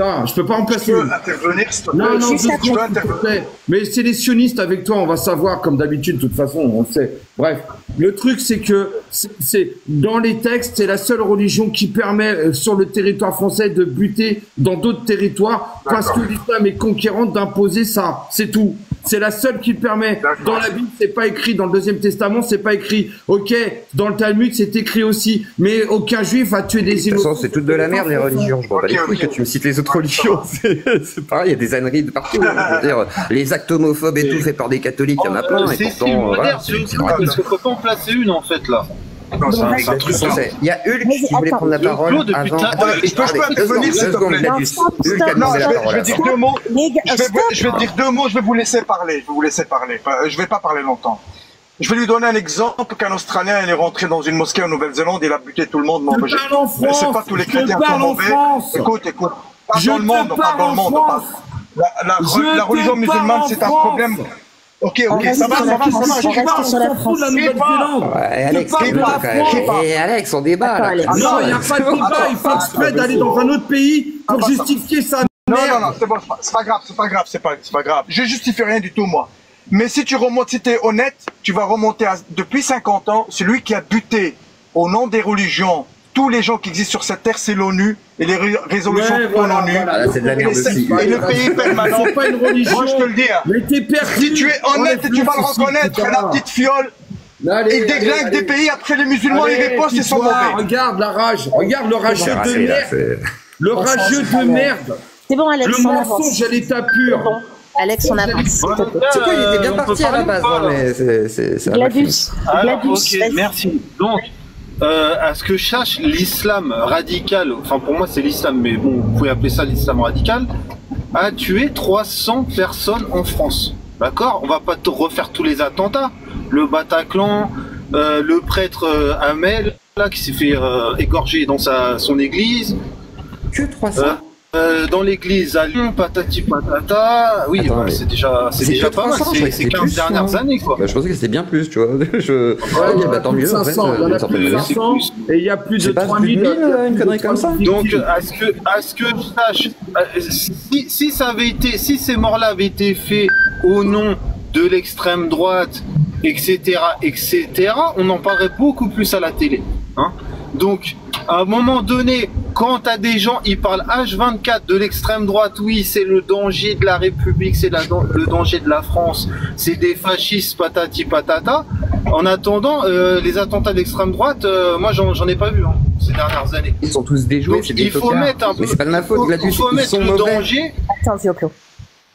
Voilà, je peux pas remplacer. Je peux intervenir, s'il te plaît. Non, Je peux intervenir. Mais c'est les sionistes avec toi, on va savoir, comme d'habitude, de toute façon, on le sait. Bref, le truc, c'est que c'est dans les textes, c'est la seule religion qui permet sur le territoire français de buter dans d'autres territoires parce que l'islam est conquérant d'imposer ça. C'est tout. C'est la seule qui le permet. Dans la Bible, c'est pas écrit. Dans le Deuxième Testament, c'est pas écrit. Ok, dans le Talmud, c'est écrit aussi. Mais aucun juif va tuer des innocents. De toute façon, c'est toute de la merde, les religions. Je m'en bats les couilles que tu me cites les autres religions. C'est pareil, il y a des âneries de partout. Je veux dire, les actes homophobes et tout faits par des catholiques, il y en a plein. Et pourtant, voilà, c'est parce qu'on peut pas en placer une, en fait, là. Non, c'est un truc. Il y a Hulk qui voulait prendre la parole avant. Je peux intervenir, s'il te plaît. Non, je vais dire deux mots. Je vais dire deux mots, je vais vous laisser parler. Je vais pas parler longtemps. Je vais lui donner un exemple qu'un Australien il est rentré dans une mosquée en Nouvelle-Zélande, il a buté tout le monde. Mais c'est pas tous les chrétiens qui sont mauvais. Écoute. Pas dans le monde, pas dans le monde. La religion musulmane, c'est un problème. Ok, ça va. Alex, on débat là. Non, il n'y a pas de débat, il faut exprès d'aller dans un autre pays pour justifier sa merde. Non, c'est bon, c'est pas grave. Je justifie rien du tout, moi. Mais si tu remontes, si t'es honnête, tu vas remonter à, depuis 50 ans, celui qui a buté au nom des religions, tous les gens qui existent sur cette terre, c'est l'ONU et les résolutions de l'ONU. C'est de la merde aussi. Et le pays permanent. C'est pas une religion. Moi, je te le dis. Mais t'es perdu. Si tu es honnête, tu vas le reconnaître, la petite fiole. Il déglingue des pays, après les musulmans, ils ripostent, ils sont mauvais. Regarde la rage, regarde le rageux de merde. Le rageux de merde. C'est bon, Alex, le mensonge à l'état pur. Alex, on avance. C'est quoi, il était bien parti à la base, mais c'est Gladus. Ok, merci. Donc, à ce que je sache, l'islam radical, enfin pour moi c'est l'islam, mais bon, vous pouvez appeler ça l'islam radical, a tué 300 personnes en France. D'accord? On va pas refaire tous les attentats. Le Bataclan, le prêtre Hamel, là, qui s'est fait égorger dans son église. Que 300? Dans l'église à Lyon, patati patata. Oui, attends, c'est déjà pas mal. C'est 15 dernières années, quoi. Bah, je pensais que c'était bien plus, tu vois. Tant mieux, en fait. Il y en a plus de 500 et il y a plus de 3000. Une connerie comme ça. Donc, à ce que je sache, si ça avait été, si ces morts-là avaient été faits au nom de l'extrême droite, etc., on en parlerait beaucoup plus à la télé. Hein. Donc, à un moment donné, quand t'as des gens, ils parlent H24 de l'extrême droite, oui, c'est le danger de la République, c'est le danger de la France, c'est des fascistes, patati patata. En attendant, les attentats d'extrême droite, moi, j'en ai pas vu ces dernières années. Ils sont tous déjoués, c'est des il faut mettre un peu. Mais c'est pas de ma faute, Gladys, ils sont mauvais. Danger. Attends, Zio-Clos.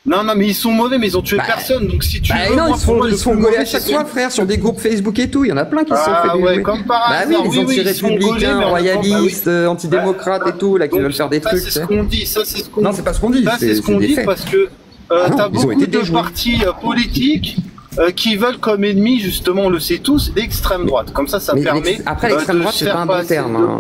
Non, mais ils sont mauvais, mais ils ont tué personne. Donc si tu veux, non, ils se font gauler à chaque fois, frère, sur des groupes Facebook et tout. Il y en a plein qui se sont fait déjouer. Comme par hasard. Bah oui, les anti-républicains, royalistes, antidémocrates et tout, là, qui veulent faire des trucs. Ça, c'est ce qu'on dit. Non, c'est pas ce qu'on dit. Ça, c'est ce qu'on dit parce que t'as beaucoup de partis politiques qui veulent comme ennemi, justement, on le sait tous, l'extrême droite. Comme ça permet. Après, l'extrême droite, c'est pas un bon terme.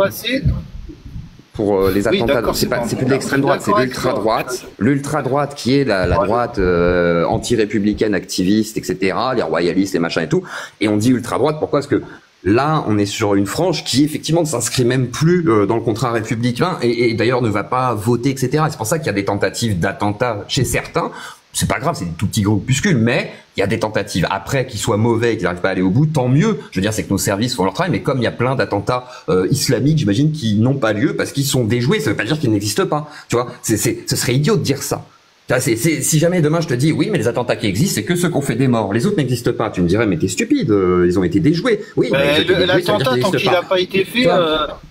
Pour les attentats, c'est plus de l'extrême droite, c'est l'ultra-droite. L'ultra-droite qui est la droite anti-républicaine, activiste, etc., les royalistes, les machins et tout. Et on dit ultra-droite, pourquoi? Parce que là, on est sur une frange qui, effectivement, ne s'inscrit même plus dans le contrat républicain et d'ailleurs ne va pas voter, etc. C'est pour ça qu'il y a des tentatives d'attentats chez certains. C'est pas grave, c'est des tout petits groupuscules, mais il y a des tentatives. Après, qu'ils soient mauvais et qu'ils n'arrivent pas à aller au bout, tant mieux. Je veux dire, c'est que nos services font leur travail, mais comme il y a plein d'attentats islamiques, j'imagine, qui n'ont pas lieu parce qu'ils sont déjoués, ça veut pas dire qu'ils n'existent pas. Tu vois, ce serait idiot de dire ça. Si jamais demain je te dis oui mais les attentats qui existent c'est que ceux qui ont fait des morts, les autres n'existent pas, tu me dirais mais t'es stupide, ils ont été déjoués. Oui, mais l'attentat tant qu'il n'a pas été fait.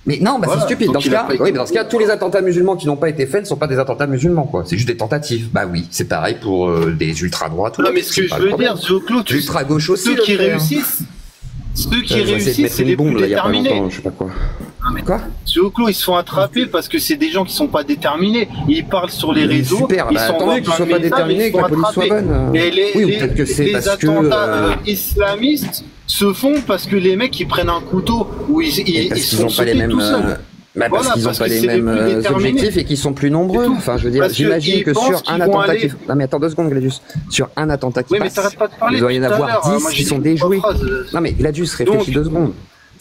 Mais non, voilà, c'est stupide. Dans ce cas, tous les attentats musulmans qui n'ont pas été faits ne sont pas des attentats musulmans, quoi. C'est juste des tentatives. Bah oui, c'est pareil pour des ultra droites. Non mais ce que je veux dire, Zio-Clos, ultra gauche aussi. Ceux qui réussissent, c'est les plus déterminés. Je sais pas quoi. Quoi? Zio-Clos, ils se font attraper parce que c'est des gens qui sont pas déterminés. Ils parlent sur les réseaux. Super, ils sont tant mieux qu'ils soient pas déterminés, que la police soit bonne. Et les attentats islamistes se font parce que les mecs ils prennent un couteau où ils sont pas les mêmes. Parce qu'ils n'ont pas les mêmes objectifs et qu'ils sont plus nombreux. Enfin, je veux dire, j'imagine que sur un attentat qui... Non mais attends 2 secondes, Gladius. Sur un attentat qui passe, il doit y en avoir 10 qui sont déjoués. Non mais Gladius, réfléchis 2 secondes.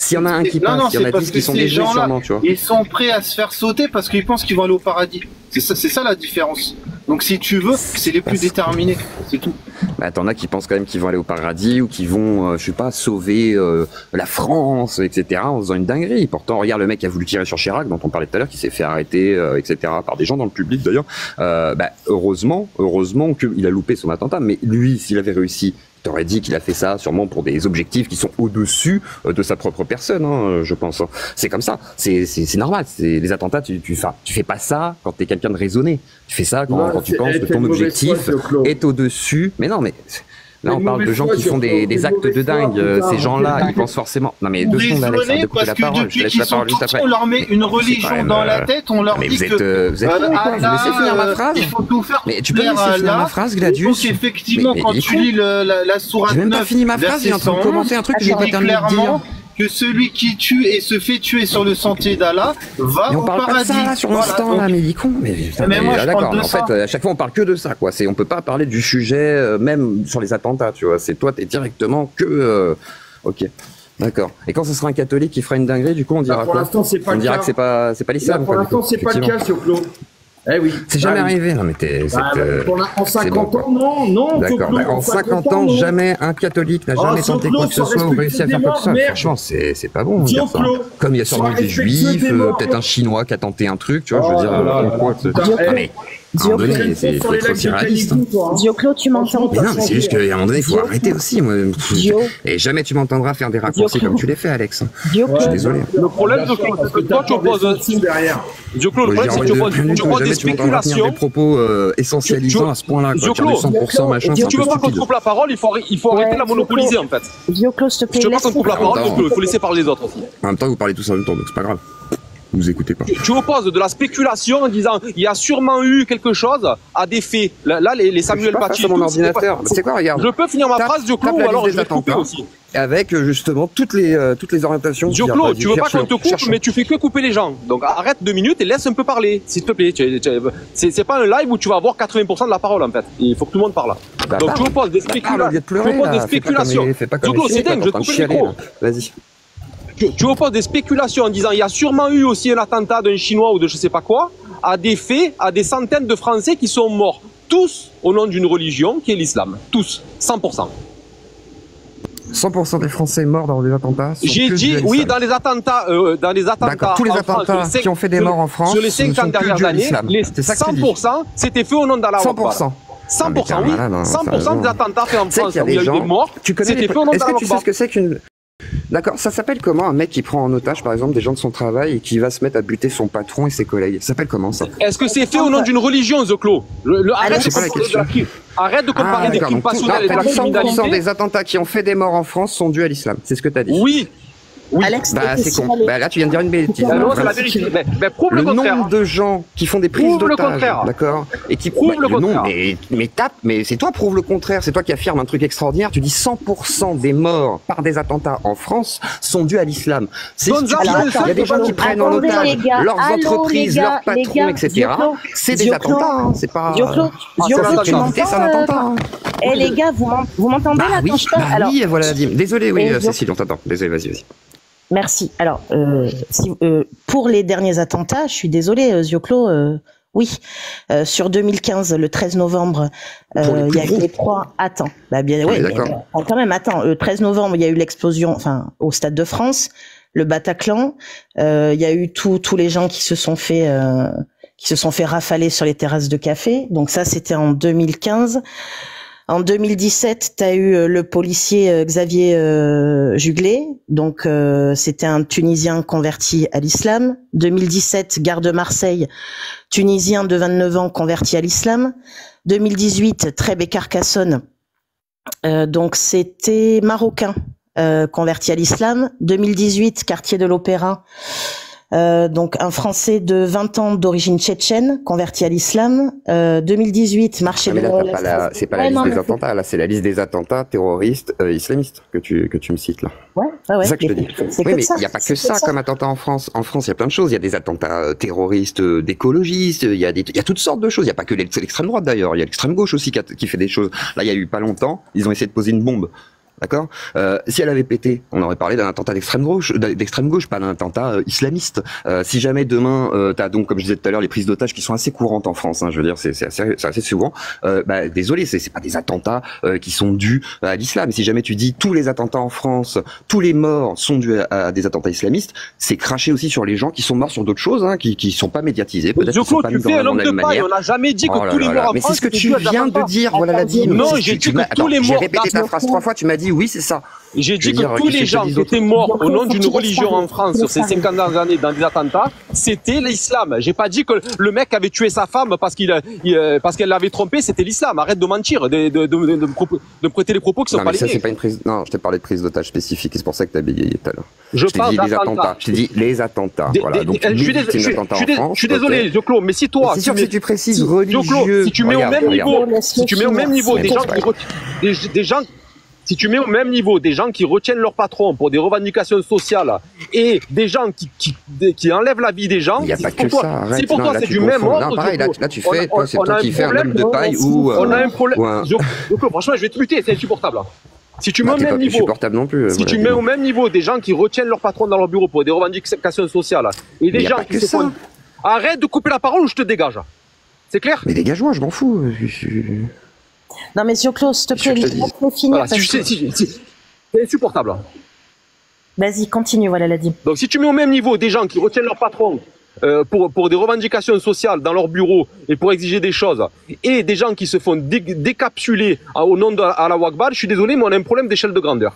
S'il y en a un qui passe, il y en a 10 qui sont des gens sûrement, tu vois. Ils sont prêts à se faire sauter parce qu'ils pensent qu'ils vont aller au paradis. C'est ça la différence. Donc si tu veux, c'est les plus déterminés, c'est tout. Bah, t'en as qui pensent quand même qu'ils vont aller au paradis ou qui vont, je sais pas, sauver la France, etc. en faisant une dinguerie. Pourtant, regarde le mec qui a voulu tirer sur Chirac, dont on parlait tout à l'heure, qui s'est fait arrêter, etc. par des gens dans le public d'ailleurs. Heureusement qu'il a loupé son attentat. Mais lui, s'il avait réussi, t'aurais dit qu'il a fait ça sûrement pour des objectifs qui sont au-dessus de sa propre personne, hein, je pense. C'est comme ça, c'est normal. Les attentats, tu fais pas ça quand t'es quelqu'un de raisonné. Tu fais ça quand tu penses que ton objectif est au-dessus. Mais non, mais là on parle de gens qui font des actes de dingue. Ces gens-là, ils pensent forcément. Non mais 2 secondes, Alex, de couper la parole. Je te laisse la parole juste après. On leur met une religion dans la tête, on leur dit que vous laissez finir ma phrase. Il faut tout faire. Mais tu peux laisser finir ma phrase, Gladius. Donc effectivement, quand tu lis la sourate 9, j'ai même pas fini ma phrase, il est en train de commenter un truc que j'ai pas terminé de dire. Que celui qui tue et se fait tuer sur le sentier d'Allah va au paradis. On parle pas de ça là sur l'instant là, mais il est con. Mais moi, d'accord. En fait, à chaque fois on parle que de ça, quoi. On peut pas parler du sujet, même sur les attentats, tu vois. C'est toi, t'es directement que. Ok. D'accord. Et quand ce sera un catholique qui fera une dinguerie, du coup, on dira quoi ? Pour l'instant, c'est pas le cas. On dira que c'est pas l'islam. Pour l'instant, c'est pas le cas, Sioclo. Eh oui. C'est jamais arrivé, non, mais en 50 ans, non. D'accord. En 50 ans, jamais un catholique n'a jamais tenté quoi que ce soit ou réussi à faire quoi que ce soit. Franchement, c'est pas bon. Dire ça. Comme il y a sûrement des juifs, peut-être un chinois qui a tenté un truc, tu vois, je veux dire. Mais à un moment donné, c'est faut être aussi réaliste. Dioclo, tu m'entends? Mais non, mais c'est juste qu'à un moment donné, il faut arrêter aussi. Et jamais tu m'entendras faire des raccourcis comme tu les fais, Alex. Je suis désolé. Le problème, Dioclo, c'est que toi, tu opposes. Dioclo, le problème, c'est que tu opposes des spéculations. Des propos essentialisants à ce point-là. Dioclo, 100% machin. Si tu veux pas qu'on te coupe la parole, il faut arrêter de la monopoliser, en fait. Dioclo, s'il te plaît. Si tu veux pas qu'on te coupe la parole, Dioclo, il faut laisser parler les autres aussi. En même temps, vous parlez tous en même temps, donc c'est pas grave. Vous écoutez pas. Tu opposes de la spéculation en disant il y a sûrement eu quelque chose à des faits. Là, les Samuel Paty. C'est mon ordinateur. C'est quoi, regarde. Je peux finir ma phrase, Dioclo, ou alors je vais te couper aussi. Avec justement toutes les orientations. Dioclo, tu veux pas qu'on te coupe, mais tu fais que couper les gens. Donc arrête 2 minutes et laisse un peu parler, s'il te plaît. C'est pas un live où tu vas avoir 80% de la parole en fait. Il faut que tout le monde parle. Donc tu opposes des spéculations. Dioclo, c'est dingue, je te coupe le micro. Vas-y. Tu opposes des spéculations en disant il y a sûrement eu aussi un attentat d'un Chinois ou de je sais pas quoi, à des faits, à des centaines de Français qui sont morts. Tous au nom d'une religion qui est l'islam. Tous. 100%. 100% des Français morts dans des attentats. J'ai dit, oui, dans les attentats. D'accord, tous les attentats qui ont fait des morts en France. Sur les 50 dernières années, les 100%, c'était fait au nom d'Allah. 100%. 100%, oui. 100% des attentats faits en France où il y a eu des morts, c'était fait au nom d'Allah. Est-ce que tu sais ce que c'est qu'une... D'accord, ça s'appelle comment un mec qui prend en otage par exemple des gens de son travail et qui va se mettre à buter son patron et ses collègues? Ça s'appelle comment ça? Est-ce que c'est fait au nom d'une religion, Zoclo? Arrête de comparer des crimes passionnels et de la criminalité. 100% des attentats qui ont fait des morts en France sont dus à l'islam, c'est ce que tu as dit? Oui. Oui. Alex, c'est con. Là, tu viens de dire une bêtise. C'est la vérité. Mais prouve le contraire. Nombre de gens qui font des prises d'otages, d'accord, et qui prouve le contraire. Mais c'est toi prouve le contraire. C'est toi qui affirme un truc extraordinaire. Tu dis 100% des morts par des attentats en France sont dus à l'islam. C'est stupide. Il y a des gens qui prennent en otage leurs entreprises, leurs patrons, etc. C'est des attentats. C'est pas. C'est un attentat. Eh les gars, vous m'entendez là quand je parle? Oui, voilà. Désolé, oui, Cécile, on t'entend. Désolé, vas-y. Merci. Alors, pour les derniers attentats, je suis désolée, Zioclo, oui. Sur 2015, le 13 novembre, il y a eu les 3... Attends. Bah, bien, oui, quand même, attends. Le 13 novembre, il y a eu l'explosion, au Stade de France, le Bataclan. Il y a eu tous les gens qui se sont fait rafaler sur les terrasses de café. Donc ça, c'était en 2015. En 2017, tu as eu le policier Xavier Juglet, donc c'était un Tunisien converti à l'islam. 2017, gare de Marseille, Tunisien de 29 ans converti à l'islam. 2018, Trèbes et Carcassonne, donc c'était Marocain converti à l'islam. 2018, quartier de l'Opéra. Donc un Français de 20 ans d'origine tchétchène converti à l'islam. 2018 marché de c'est pas la liste des attentats là, c'est la liste des attentats terroristes islamistes que tu me cites là. Ouais. C'est ça que je te dis. Oui, mais il n'y a pas que ça comme attentat en France. En France, il y a plein de choses. Il y a des attentats terroristes d'écologistes. Il y a toutes sortes de choses. Il n'y a pas que l'extrême droite d'ailleurs. Il y a l'extrême gauche aussi qui fait des choses. Là, il y a eu pas longtemps, ils ont essayé de poser une bombe D'accord. Si elle avait pété, on aurait parlé d'un attentat d'extrême gauche, pas d'un attentat islamiste. Si jamais demain, t'as donc, comme je disais tout à l'heure, les prises d'otages qui sont assez courantes en France, hein, je veux dire, c'est assez souvent. Désolé, c'est pas des attentats qui sont dus à l'islam. Si jamais tu dis tous les attentats en France, tous les morts sont dus à des attentats islamistes, c'est cracher aussi sur les gens qui sont morts sur d'autres choses, hein, qui sont pas médiatisés. Peut-être qu'ils sont pas mis dans la même manière. On n'a jamais dit que tous les morts en France. Mais c'est ce que tu viens de dire. Voilà la dîme. Non, j'ai dit que tous les morts. J'ai répété ta phrase 3 fois. Tu m'as dit oui, c'est ça. J'ai dit que tous les gens qui étaient morts au nom d'une religion en France sur ces 50 dernières années dans des attentats, c'était l'islam. J'ai pas dit que le mec avait tué sa femme parce qu'elle l'avait trompé, c'était l'islam. Arrête de mentir, de prêter les propos qui sont pas les miens. C'est pas une prise. Non, je t'ai parlé de prise d'otage spécifique. C'est pour ça que t'as bégayé tout à l'heure. Je parle d'attentats. Je t'ai dit les attentats. Voilà. Donc je suis désolé, Dioclo, mais si toi, c'est sûr que tu précises religieux. Si tu mets au même niveau, si tu mets au même niveau des gens qui retiennent leur patron pour des revendications sociales et des gens qui enlèvent la vie des gens, il n'y a pas que ça. C'est pour toi, c'est du même ordre. Non, pareil, là tu fais, c'est toi qui fais un homme de paille ou. On a un problème. Franchement, je vais te muter, c'est insupportable. Si tu mets au même niveau, supportable non plus. Si tu mets au même niveau des gens qui retiennent leur patron dans leur bureau pour des revendications sociales et des gens qui se font. Arrête de couper la parole ou je te dégage. C'est clair? Mais dégage-moi, je m'en fous. Non mais Dioclo, s'il te plaît, laisse-le finir. C'est insupportable. Vas-y, continue, voilà la dîme. Donc si tu mets au même niveau des gens qui retiennent leur patron pour des revendications sociales dans leur bureau et pour exiger des choses, et des gens qui se font décapsuler au nom de Allah Akbar, je suis désolé, mais on a un problème d'échelle de grandeur.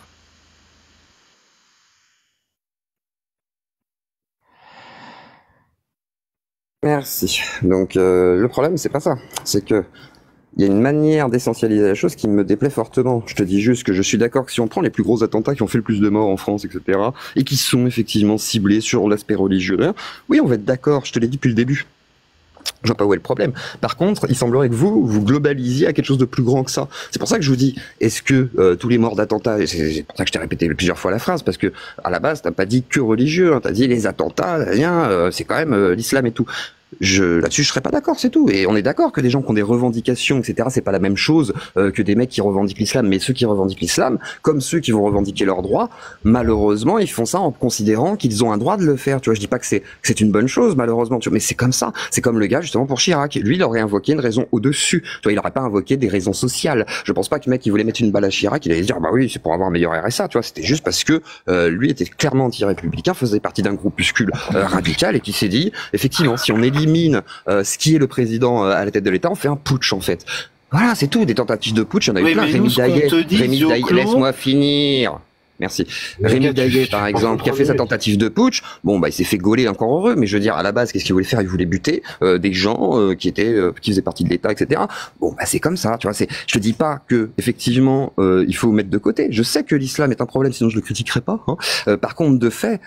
Merci. Donc le problème, c'est pas ça. C'est que il y a une manière d'essentialiser la chose qui me déplaît fortement. Je te dis juste que je suis d'accord que si on prend les plus gros attentats qui ont fait le plus de morts en France, etc., et qui sont effectivement ciblés sur l'aspect religieux, oui, on va être d'accord, je te l'ai dit depuis le début. Je vois pas où est le problème. Par contre, il semblerait que vous globalisiez à quelque chose de plus grand que ça. C'est pour ça que je vous dis, est-ce que tous les morts d'attentats, et c'est pour ça que je t'ai répété plusieurs fois la phrase, parce que à la base, t'as pas dit que religieux, hein, t'as dit les attentats, c'est quand même l'islam et tout. Là-dessus, je serais pas d'accord, c'est tout. Et on est d'accord que des gens qui ont des revendications, etc., c'est pas la même chose que des mecs qui revendiquent l'islam. Mais ceux qui revendiquent l'islam, comme ceux qui vont revendiquer leurs droits, malheureusement, ils font ça en considérant qu'ils ont un droit de le faire. Tu vois, je dis pas que c'est une bonne chose, malheureusement. Tu vois, mais c'est comme ça. C'est comme le gars justement pour Chirac. Lui, il aurait invoqué une raison au-dessus. Tu vois, il aurait pas invoqué des raisons sociales. Je pense pas que le mec qui voulait mettre une balle à Chirac, il allait dire bah oui, c'est pour avoir un meilleur RSA. Tu vois, c'était juste parce que lui était clairement anti-républicain, faisait partie d'un groupuscule radical et qui s'est dit effectivement, si on élimine ce qui est le président à la tête de l'État, on fait un putsch en fait. Voilà, c'est tout, des tentatives de putsch, il y en a eu plein. Rémi Daillet, laisse-moi finir. Merci. Rémi Daillet, par exemple, qui a fait sa tentative de putsch, bon, bah, il s'est fait gauler, encore heureux, mais je veux dire, à la base, qu'est-ce qu'il voulait faire? Il voulait buter des gens qui faisaient partie de l'État, etc. Bon, bah, c'est comme ça, tu vois. Je te dis pas que, effectivement, il faut mettre de côté. Je sais que l'islam est un problème, sinon je le critiquerais pas. Hein. Par contre, de fait,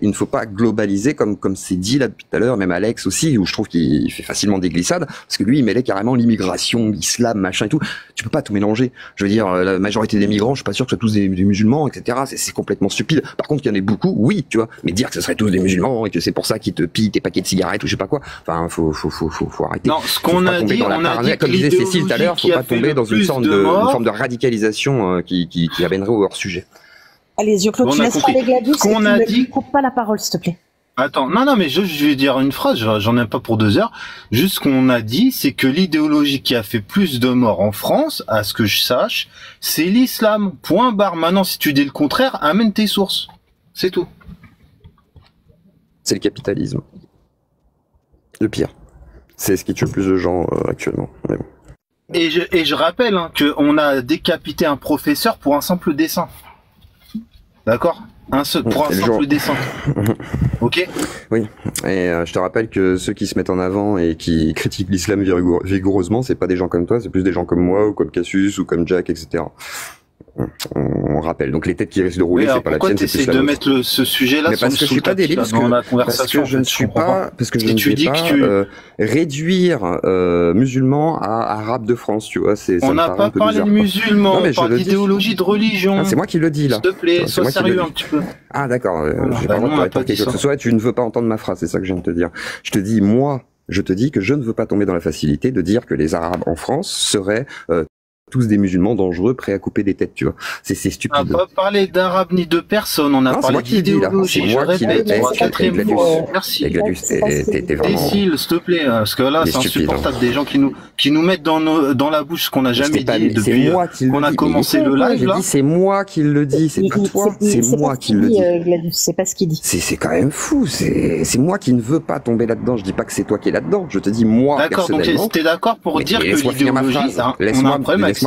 il ne faut pas globaliser, comme c'est dit là depuis tout à l'heure, même Alex aussi, où je trouve qu'il fait facilement des glissades, parce que lui, il mêlait carrément l'immigration, l'islam, machin et tout. Tu peux pas tout mélanger. Je veux dire, la majorité des migrants, je suis pas sûr que ce soit tous des musulmans, etc. C'est complètement stupide. Par contre, qu'il y en ait beaucoup, oui, tu vois. Mais dire que ce seraient tous des musulmans et que c'est pour ça qu'ils te pillent tes paquets de cigarettes ou je sais pas quoi. Enfin, faut arrêter. Non, ce qu'on a dit, comme disait Cécile tout à l'heure, faut pas tomber dans une forme de radicalisation qui amènerait au hors sujet. Allez, Dioclo, tu laisses pas les Gladius et tu ne coupes pas la parole, s'il te plaît. Attends, non, mais je vais dire une phrase, j'en ai pas pour 2 heures. Juste ce qu'on a dit, c'est que l'idéologie qui a fait plus de morts en France, à ce que je sache, c'est l'islam. Point barre. Maintenant, si tu dis le contraire, amène tes sources. C'est tout. C'est le capitalisme. Le pire. C'est ce qui tue le plus de gens actuellement. Mais bon. Et je rappelle qu'on a décapité un professeur pour un simple dessin. D'accord? Pour un simple dessin. Ok? Oui. Et je te rappelle que ceux qui se mettent en avant et qui critiquent l'islam vigoureusement, c'est pas des gens comme toi, c'est plus des gens comme moi, ou comme Cassius, ou comme Jack, etc. On rappelle. Donc les têtes qui risquent de rouler, c'est pas la tienne, c'est plus la nôtre. Pourquoi t'essaies de mettre ce sujet-là mais parce que je suis pas délire, dans la conversation. Parce que je ne suis pas, réduire musulmans à arabes de France, tu vois. On n'a pas parlé de musulmans, on parle d'idéologie de religion. Ah, c'est moi qui le dis là. S'il te plaît, sois sérieux un petit peu. Ah d'accord. J'ai pas le droit de répéter quelque chose que ce soit. Tu ne veux pas entendre ma phrase, c'est ça que je viens de te dire. Je te dis, moi, je te dis que je ne veux pas tomber dans la facilité de dire que les Arabes en France seraient tous des musulmans dangereux prêts à couper des têtes, tu vois. C'est stupide. On n'a pas parlé d'arabe ni de personne, on a parlé d'idéologie. C'est moi qui l'ai dit, merci. T'es vraiment... Cécile, s'il te plaît, parce que là, c'est insupportable, des gens qui nous mettent dans la bouche ce qu'on n'a jamais dit depuis qu'on a commencé le live, là. C'est moi qui le dis, c'est pas toi, c'est moi qui le dis. C'est pas ce qu'il dit. C'est quand même fou, c'est moi qui ne veux pas tomber là-dedans, je dis pas que c'est toi qui es là-dedans, je te dis moi personnellement. D'accord, donc t'es d'accord pour dire que l'idéologie, laisse-moi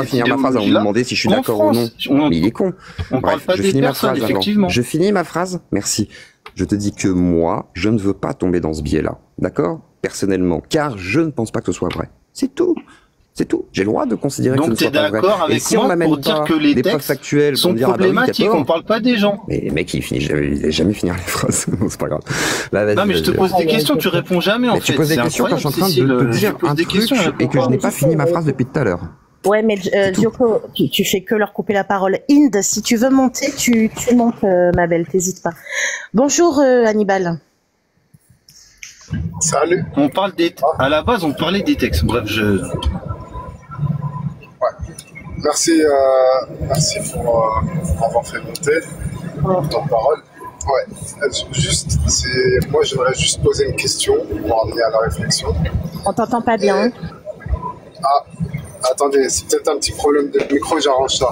finir ma phrase avant de me demander si je suis d'accord ou non. Mais il est con. On parle pas des personnes, effectivement. Je finis ma phrase, merci. Je te dis que moi, je ne veux pas tomber dans ce biais-là, d'accord? Personnellement, car je ne pense pas que ce soit vrai. C'est tout. C'est tout. J'ai le droit de considérer que ce ne soit pas vrai. Donc t'es d'accord avec moi pour dire que les textes sont problématiques, on parle pas des gens. Mais mec, il va jamais finir les phrases. C'est pas grave. Non mais je te pose des questions, tu réponds jamais en fait. Tu poses des questions quand je suis en train de te dire un truc et que je n'ai pas fini ma phrase depuis tout à l'heure. Ouais, mais Dioko, tu fais que leur couper la parole. Inde, si tu veux monter, tu montes, ma belle, t'hésites pas. Bonjour Hannibal. Salut. À la base, on parlait des textes. Bref, Merci pour m'avoir fait monter ton parole. Ouais, moi j'aimerais juste poser une question pour amener à la réflexion. On t'entend pas bien. Ah, attendez, c'est peut-être un petit problème de micro, j'arrange ça.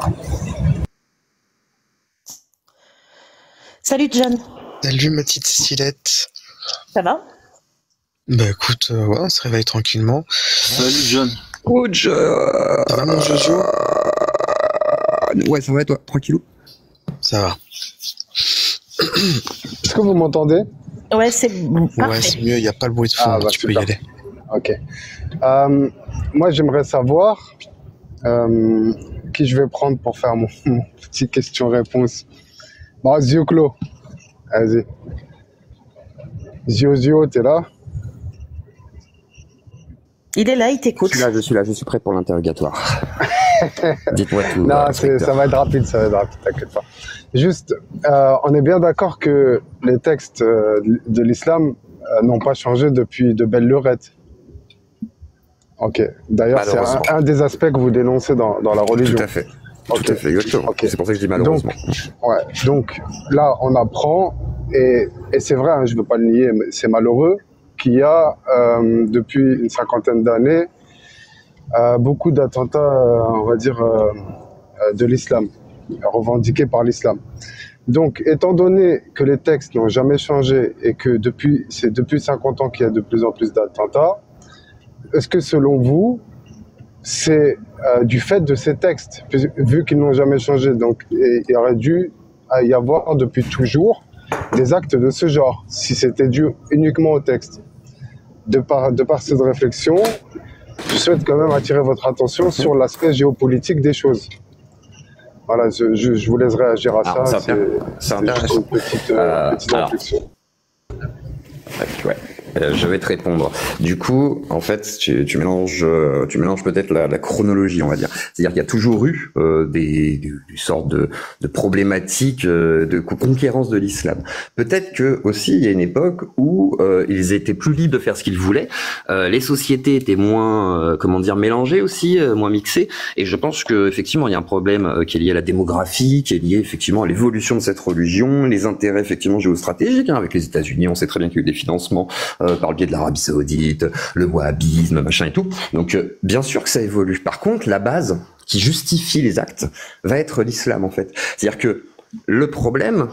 Salut John. Salut ma petite Cécilette. Ça va? Bah écoute, ouais, on se réveille tranquillement. Salut John. Oh John. Ça va mon Jojo? Ouais, ça va et toi? Tranquillou? Ça va. Est-ce que vous m'entendez? Ouais, c'est bon. Ouais, c'est mieux, il n'y a pas le bruit de fond, tu peux y aller. Ok. Moi, j'aimerais savoir qui je vais prendre pour faire mon petit question-réponse. Bon, Zioclo. Vas-y. Zio, t'es là? Il est là, il t'écoute. Je suis là, je suis prêt pour l'interrogatoire. Dites-moi tout. Non, ça va être rapide, t'inquiète pas. Juste, on est bien d'accord que les textes de l'islam n'ont pas changé depuis de belles lurettes. Ok. D'ailleurs, c'est un des aspects que vous dénoncez dans la religion. Tout à fait. Tout à fait, exactement. Okay. C'est pour ça que je dis malheureusement. Donc là, on apprend, et c'est vrai, hein, je ne veux pas le nier, mais c'est malheureux, qu'il y a, depuis une cinquantaine d'années, beaucoup d'attentats, on va dire, de l'islam, revendiqués par l'islam. Donc, étant donné que les textes n'ont jamais changé et que c'est depuis 50 ans qu'il y a de plus en plus d'attentats, est-ce que selon vous, c'est du fait de ces textes, vu qu'ils n'ont jamais changé, donc il aurait dû y avoir depuis toujours des actes de ce genre, si c'était dû uniquement au texte. De par cette réflexion, je souhaite quand même attirer votre attention sur l'aspect géopolitique des choses. Voilà, je vous laisse réagir à ça. C'est intéressant. Une petite réflexion. Ouais. Je vais te répondre. Du coup, en fait, tu mélanges peut-être la chronologie, on va dire. C'est-à-dire qu'il y a toujours eu des sortes de problématiques de conquérance de l'islam. Peut-être que aussi il y a une époque où ils étaient plus libres de faire ce qu'ils voulaient. Les sociétés étaient moins, mélangées aussi, moins mixées. Et je pense que effectivement, il y a un problème qui est lié à la démographie, qui est lié effectivement à l'évolution de cette religion, les intérêts effectivement géostratégiques avec les États-Unis. On sait très bien qu'il y a eu des financements par le biais de l'Arabie Saoudite, le wahhabisme, machin et tout. Donc, bien sûr que ça évolue. Par contre, la base qui justifie les actes va être l'islam, en fait. C'est-à-dire que le problème,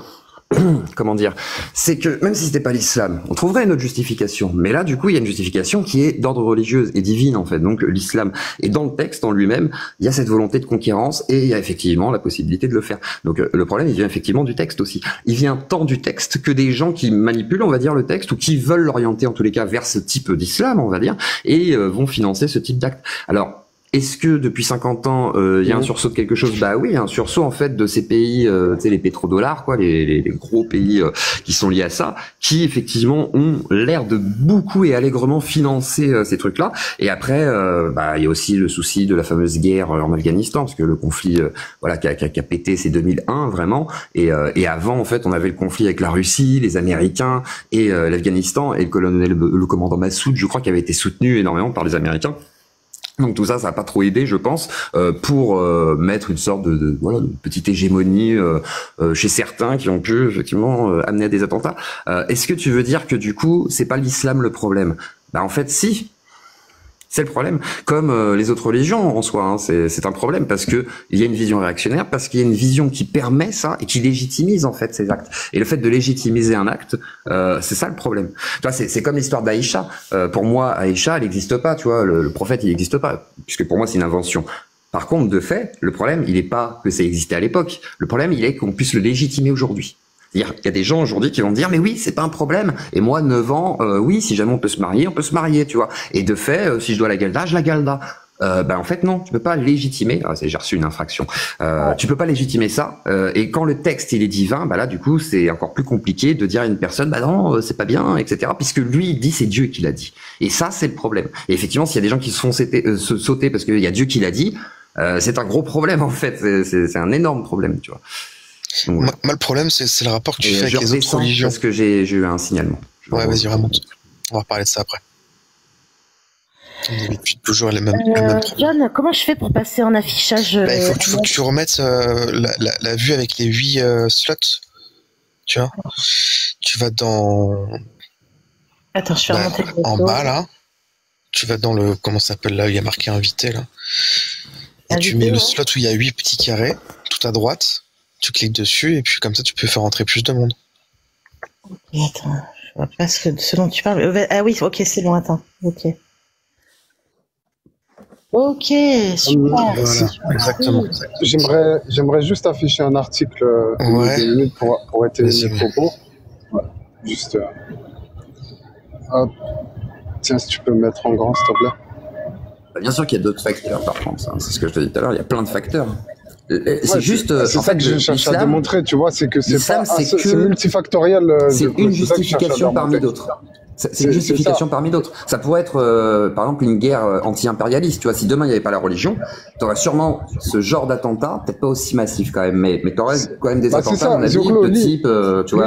c'est que même si c'était pas l'islam, on trouverait une autre justification. Mais là, du coup, il y a une justification qui est d'ordre religieux et divine, en fait. Donc, l'islam. Et dans le texte, en lui-même, il y a cette volonté de conquérance et il y a effectivement la possibilité de le faire. Donc, le problème, il vient effectivement du texte aussi. Il vient tant du texte que des gens qui manipulent, on va dire, le texte ou qui veulent l'orienter, en tous les cas, vers ce type d'islam, on va dire, et vont financer ce type d'acte. Alors, est-ce que depuis 50 ans, il y a un sursaut de quelque chose? Bah oui, un sursaut en fait de ces pays, tu sais, les pétrodollars, quoi, les gros pays qui sont liés à ça, qui effectivement ont l'air de beaucoup et allègrement financer ces trucs-là. Et après, il y a aussi le souci de la fameuse guerre en Afghanistan, parce que le conflit, qui a pété, c'est 2001 vraiment. Et avant, en fait, on avait le conflit avec la Russie, les Américains et l'Afghanistan et le commandant Massoud, je crois, qui avait été soutenu énormément par les Américains. Donc tout ça, ça n'a pas trop aidé, je pense, pour mettre une sorte de petite hégémonie chez certains qui ont pu effectivement amener à des attentats. Est-ce que tu veux dire que du coup, c'est pas l'islam le problème? Bah en fait, si. C'est le problème. Comme les autres religions en soi, hein, c'est un problème parce que il y a une vision réactionnaire, parce qu'il y a une vision qui permet ça et qui légitimise en fait ces actes. Et le fait de légitimiser un acte, c'est ça le problème. Tu vois, c'est comme l'histoire d'Aïcha. Pour moi, Aïcha, elle n'existe pas. Tu vois, le prophète, il n'existe pas, puisque pour moi, c'est une invention. Par contre, de fait, le problème, il n'est pas que ça existait à l'époque. Le problème, il est qu'on puisse le légitimer aujourd'hui. C'est-à-dire, il y a des gens aujourd'hui qui vont me dire, mais oui, c'est pas un problème. Et moi, 9 ans, oui, si jamais on peut se marier, tu vois. Et de fait, si je dois la galda, je la galda. En fait, non, tu peux pas légitimer. J'ai reçu une infraction. Tu peux pas légitimer ça. Et quand le texte, il est divin, bah là, du coup, c'est encore plus compliqué de dire à une personne, bah non, c'est pas bien, etc. Puisque lui, il dit, c'est Dieu qui l'a dit. Et ça, c'est le problème. Et effectivement, s'il y a des gens qui se font sauter parce qu'il y a Dieu qui l'a dit, c'est un gros problème, en fait. C'est un énorme problème, tu vois. Donc, moi, le problème, c'est le rapport que tu fais avec les autres religions. Parce que j'ai eu un signalement. Ouais, vas-y, remonte. On va reparler de ça après. On évite toujours les mêmes problèmes. John, comment je fais pour passer en affichage il faut que tu remettes la vue avec les 8 slots. Tu vois, tu vas dans... Attends, je suis remontée. En bas, là. Tu vas dans le... Comment ça s'appelle, là? Il y a marqué invité, là. Et invité, tu mets le slot où il y a 8 petits carrés, tout à droite. Tu cliques dessus et puis comme ça tu peux faire entrer plus de monde. Attends, je vois pas ce dont tu parles. Ah oui, ok, c'est bon, attends. Ok, super. Voilà, exactement. J'aimerais juste afficher un article pour étayer mes propos. Ouais, juste. Hop. Tiens, si tu peux me mettre en grand, s'il te plaît. Bien sûr qu'il y a d'autres facteurs, par contre. Hein. C'est ce que je te dis tout à l'heure. Il y a plein de facteurs. C'est juste. C'est ça que je cherche à démontrer, tu vois, c'est que c'est multifactoriel. C'est une justification parmi d'autres. C'est une justification parmi d'autres. Ça pourrait être, par exemple, une guerre anti-impérialiste. Tu vois, si demain il n'y avait pas la religion, tu aurais sûrement ce genre d'attentat, peut-être pas aussi massif quand même, mais tu aurais quand même des attentats, à mon avis, de type, tu vois.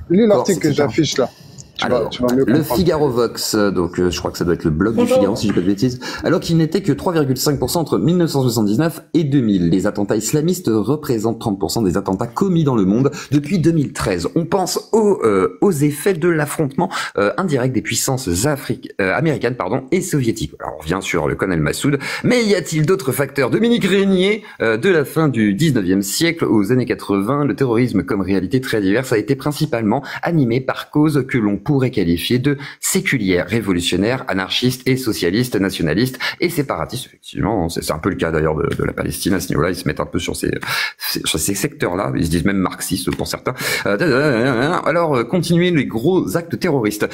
Lis l'article que j'affiche là. Alors, le Figaro Vox, donc je crois que ça doit être le blog du Figaro si je dis pas de bêtises, alors qu'il n'était que 3,5% entre 1979 et 2000. Les attentats islamistes représentent 30% des attentats commis dans le monde depuis 2013. On pense aux effets de l'affrontement indirect des puissances américaines et soviétiques. Alors on revient sur le colonel Massoud, mais y a-t-il d'autres facteurs? Dominique Régnier, de la fin du 19e siècle aux années 80, le terrorisme comme réalité très diverse a été principalement animé par causes que l'on pourrait qualifier de séculières, révolutionnaires, anarchistes et socialistes, nationalistes et séparatistes. Effectivement, c'est un peu le cas d'ailleurs de la Palestine à ce niveau-là. Ils se mettent un peu sur ces secteurs-là. Ils se disent même marxistes pour certains. Alors, continuer les gros actes terroristes.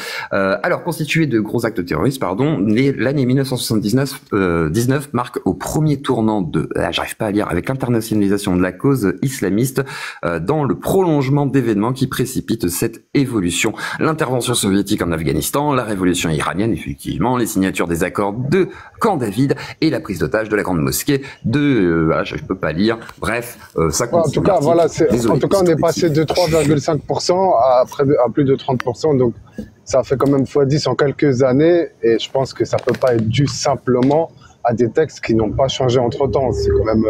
Constituer de gros actes terroristes, l'année 1979 marque au premier tournant j'arrive pas à lire, avec l'internationalisation de la cause islamiste dans le prolongement d'événements qui précipitent cette évolution. L'intervention soviétique en Afghanistan, la révolution iranienne, effectivement, les signatures des accords de Camp David et la prise d'otage de la grande mosquée je peux pas lire. Bref, ça en tout cas, voilà, on est passé de 3,5% à plus de 30%, donc ça fait quand même x10 en quelques années, et je pense que ça peut pas être dû simplement à des textes qui n'ont pas changé entre-temps. C'est quand même,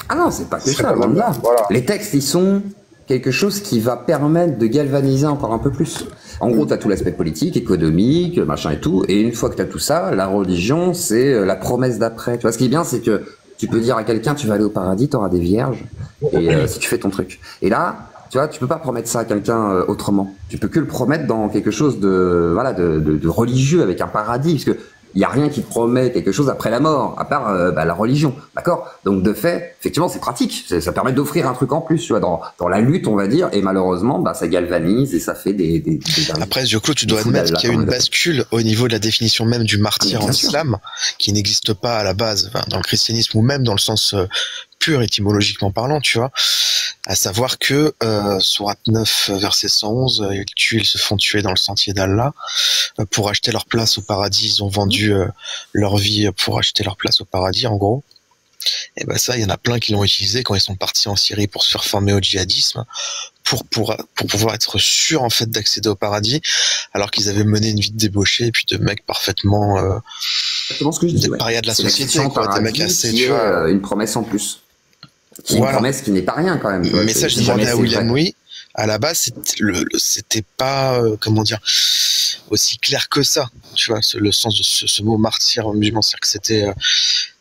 Ah non, c'est pas que ça, loin de là. Voilà. Les textes, ils sont quelque chose qui va permettre de galvaniser encore un peu plus. En gros, tu as tout l'aspect politique, économique, machin et tout, et une fois que tu as tout ça, la religion, c'est la promesse d'après. Tu vois, ce qui est bien, c'est que tu peux dire à quelqu'un, tu vas aller au paradis, tu auras des vierges, et si tu fais ton truc. Et là, tu vois, tu peux pas promettre ça à quelqu'un autrement. Tu peux que le promettre dans quelque chose de religieux, avec un paradis, parce que il y a rien qui promet quelque chose après la mort, à part la religion, d'accord? Donc de fait, effectivement, c'est pratique. Ça permet d'offrir un truc en plus, tu vois, dans la lutte, on va dire. Et malheureusement, ça galvanise et ça fait des Après, Dioclo, tu dois admettre qu'il y a une bascule au niveau de la définition même du martyr en islam, qui n'existe pas à la base, dans le christianisme ou même dans le sens pur étymologiquement parlant, tu vois. À savoir que Sourate 9 verset 111, ils se font tuer dans le sentier d'Allah pour acheter leur place au paradis. Ils ont vendu leur vie pour acheter leur place au paradis, en gros. Et ça, il y en a plein qui l'ont utilisé quand ils sont partis en Syrie pour se faire former au djihadisme, pour pouvoir être sûrs en fait d'accéder au paradis, alors qu'ils avaient mené une vie de débauché et puis de mecs parfaitement exactement ce que je dis. Des parias de la société, quoi, des mecs assez, tu vois. Une promesse en plus. Une promesse qui n'est pas rien, quand même. Mais ça, je demandais à William Louis. À la base, c'était pas, comment dire, aussi clair que ça. Tu vois, le sens de ce mot martyr musulman, c'est-à-dire que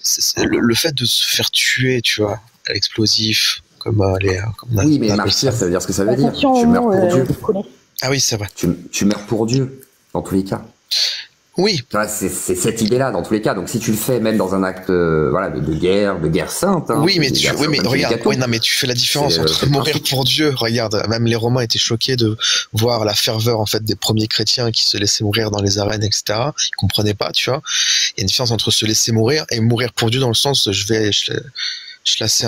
c'était le fait de se faire tuer, tu vois, à l'explosif, comme oui, mais martyr, ça veut dire ce que ça veut dire. Tu meurs pour Dieu. Ah oui, c'est vrai. Tu meurs pour Dieu, dans tous les cas. Oui. C'est cette idée-là, dans tous les cas. Donc, si tu le fais même dans un acte, de guerre sainte. Hein, oui, mais regarde, mais tu fais la différence entre mourir pour Dieu. Regarde, même les Romains étaient choqués de voir la ferveur, en fait, des premiers chrétiens qui se laissaient mourir dans les arènes, etc. Ils comprenaient pas, tu vois. Il y a une différence entre se laisser mourir et mourir pour Dieu dans le sens, je laissais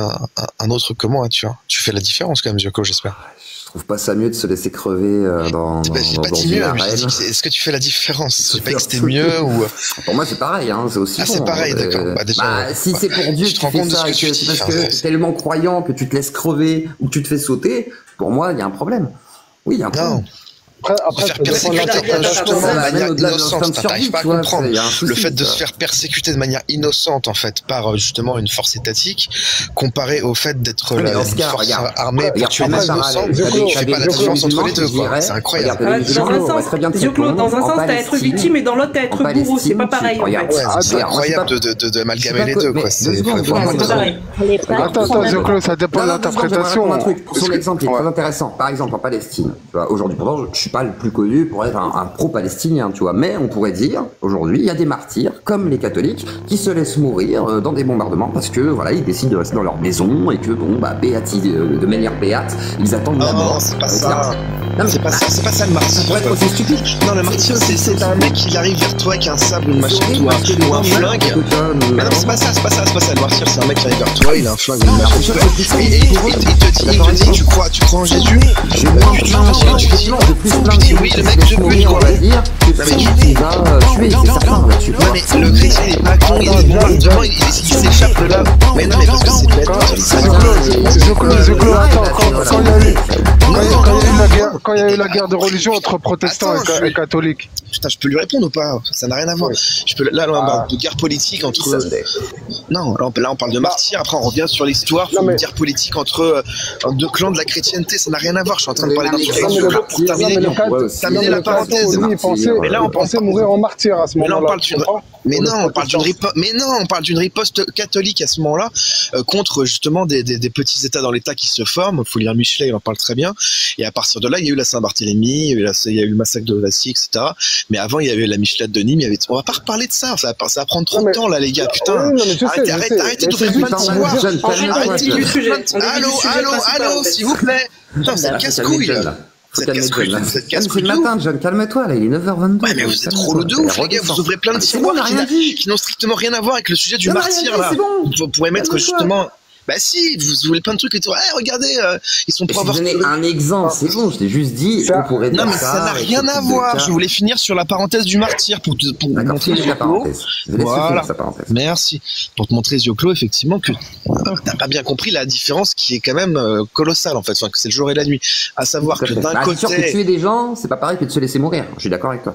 un autre que moi, tu vois. Tu fais la différence, quand même, Zioko, j'espère. Je trouve pas ça mieux de se laisser crever dans une arène. Est-ce que tu fais la différence? Je sais pas que c'était mieux ou... Pour moi, c'est pareil, hein, c'est aussi bon. C'est pareil, d'accord. Si c'est pour Dieu, tu te rends compte de ce que tu fais. Parce que t'es tellement croyant que tu te laisses crever ou que tu te fais sauter, pour moi, il y a un problème. Oui, il y a un problème. Après, faire persécuter justement de manière innocente, t'arrives pas à comprendre le fait de se faire persécuter de manière innocente en fait par justement une force étatique comparé au fait d'être une force armée pour tuer des innocents. Tu fais pas la différence entre les deux, quoi. C'est incroyable. Dans un sens, t'as être victime et dans l'autre, t'as être bourreau. C'est pas pareil en fait. C'est incroyable de amalgamer les deux, quoi. C'est pareil. Attends, Zioclo, ça dépend de l'interprétation. Pour son exemple, c'est très intéressant. Par exemple, en Palestine, aujourd'hui, pourtant, je suis pas le plus connu pour être un pro-palestinien, tu vois, mais on pourrait dire, aujourd'hui, il y a des martyrs, comme les catholiques, qui se laissent mourir dans des bombardements parce que, voilà, ils décident de rester dans leur maison et que, bon, bah, de manière béate, ils attendent la mort. C'est pas ça. Non, c'est pas ça le martyr. Pour être aussi stupide. Non, le martyr, c'est un mec qui arrive vers toi avec un sable, une machette ou un flingue. Mais non, c'est pas ça. Le martyr, c'est un mec qui arrive vers toi, il a un flingue, une machette. Et il te dit, tu crois en Jésus? Oui, le mec te bute, quoi. Non, mais le chrétien il est pas con, il s'échappe de là. Mais non, mais parce que c'est bête. Zioclo, attends, quand il y a eu la guerre de religion entre protestants et catholiques. Putain, je peux lui répondre ou pas? Ça n'a rien à voir. Là, on parle de guerre politique entre... Non, là, on parle de martyrs. Après, on revient sur l'histoire de guerre politique entre deux clans de la chrétienté. Ça n'a rien à voir. Je suis en train de parler d'un pour terminer la parenthèse. Mais là, on pensait mourir en martyr à ce moment-là. Mais non, on parle d'une riposte catholique à ce moment-là contre justement des petits États dans l'État qui se forment. Il faut lire Michelet, il en parle très bien. Et à partir de là, il y a eu la Saint-Barthélemy, il y a eu le massacre de Vassy, etc. Mais avant, il y avait la Michelade de Nîmes. On va pas reparler de ça. Ça va prendre trop de temps là, les gars. Putain. Arrêtez d'ouvrir plein de tiroirs. Allô, s'il vous plaît. Putain, c'est casse-couille. C'est le matin, John, calme-toi, là, il est 9h22. Ouais, mais vous êtes trop de ouf, les gars, vous ouvrez plein de tiroirs qui n'ont strictement rien à voir avec le sujet du martyr, là. Vous pourrez mettre justement... Bah si, vous voulez plein de trucs et tout. Regardez, ils sont pour avoir... Je donner un exemple, c'est bon, je t'ai juste dit, on pourrait dire ça. Non, mais ça n'a rien à voir. Je voulais finir sur la parenthèse du martyr pour montrer Zioclo. Voilà, merci. Pour te montrer Zioclo, effectivement, que t'as pas bien compris la différence qui est quand même colossale, en fait. Enfin, que c'est le jour et la nuit. À savoir que d'un côté... C'est sûr que tuer des gens, c'est pas pareil que de se laisser mourir. Je suis d'accord avec toi.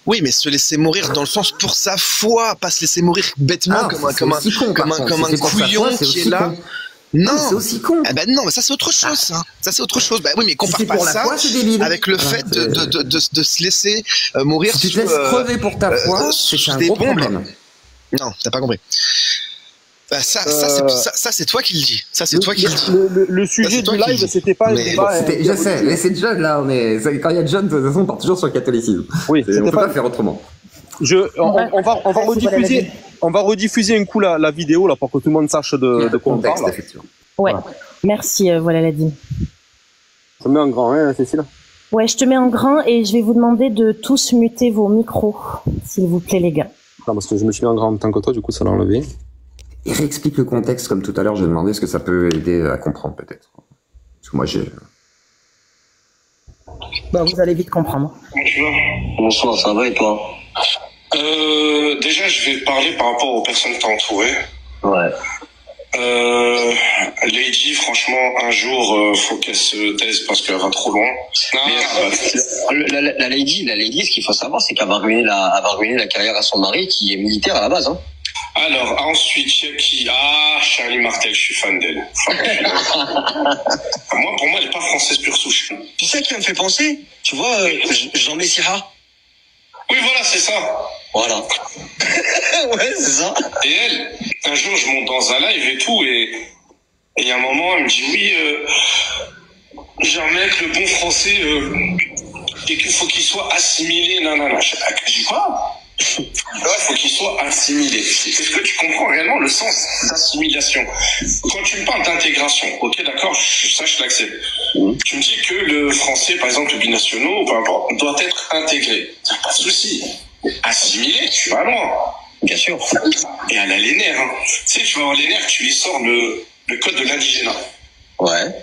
Oui, mais se laisser mourir dans le sens pour sa foi, pas se laisser mourir bêtement comme un couillon qui est là. Non, c'est aussi con. Eh ben non, mais ça c'est autre chose. Ça c'est autre chose. Bah oui, mais compare pas ça avec le fait de se laisser mourir. Si tu te laisses crever pour ta foi, c'est un gros problème. Non, t'as pas compris. Bah ça c'est toi qui le dis. Ça c'est toi qui le dis. Le sujet du live, c'était pas. Je sais, mais c'est John là. Quand il y a John, de toute façon, on part toujours sur le catholicisme. Oui, on peut pas faire autrement. On va rediffuser un coup la vidéo là pour que tout le monde sache de quoi on parle. Ouais. Voilà. Merci. Voilà la dîme. Ça me met en grand, hein, Cécile. Ouais, je te mets en grand et je vais vous demander de tous muter vos micros, s'il vous plaît, les gars. Non, parce que je me suis mis en grand en même temps que toi, du coup, ça l'a enlevé. Et réexplique le contexte, comme tout à l'heure, j'ai demandé est-ce que ça peut aider à comprendre, peut-être. Parce que moi, j'ai... Bah, vous allez vite comprendre. Bonsoir, ça va et toi? Déjà, je vais parler par rapport aux personnes que t'as entourées. Ouais. Lady, franchement, un jour, faut qu'elle se taise parce qu'elle va trop loin. La Lady, ce qu'il faut savoir, c'est qu'elle va ruiner la carrière à son mari qui est militaire à la base. Hein. Alors, ensuite, il y a qui? Ah, Charlie Martel, je suis fan d'elle. Pour moi, elle n'est pas française pure souche. Tu sais qui me fait penser? Tu vois, Jean Messiha. Oui, voilà, c'est ça. Voilà. Ouais, c'est ça. Et elle, un jour, je monte dans un live et tout, et il y a un moment, elle me dit, oui, j'ai un mec, le bon français, et qu'il faut qu'il soit assimilé, nanana. Je dis quoi? Ouais, faut qu'il soit assimilé. Est-ce que tu comprends réellement le sens d'assimilation? Quand tu me parles d'intégration, ok, d'accord, ça je l'accepte. Tu me dis que le français, par exemple, le binationaux, peu importe, doit être intégré. Pas de souci. Assimilé, tu vas loin. Bien sûr. Et elle a les nerfs. Hein. Tu sais, tu vas avoir les nerfs, tu lui sors le code de l'indigénat. Ouais.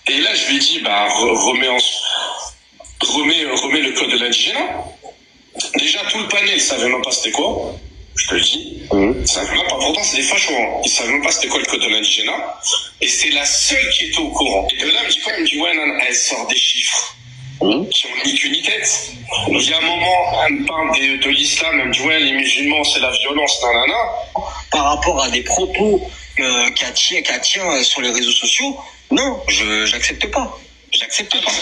Et là, je lui dis, bah, remets le code de l'indigénat. Déjà, tout le panel, ils savaient même pas c'était quoi. Je te le dis. Ils savaient même pas. Pourtant, c'est des fachos. Hein. Ils savaient même pas c'était quoi le code de l'indigénat. Et c'est la seule qui était au courant. Et de là, elle me dit quoi? Elle me dit, ouais, non, elle sort des chiffres qui ont ni queue ni tête. Il y a un moment, elle me parle de l'islam. Elle me dit, ouais, les musulmans, c'est la violence, nanana. Par rapport à des propos qu'elle tient sur les réseaux sociaux, non, j'accepte pas. J'accepte pas.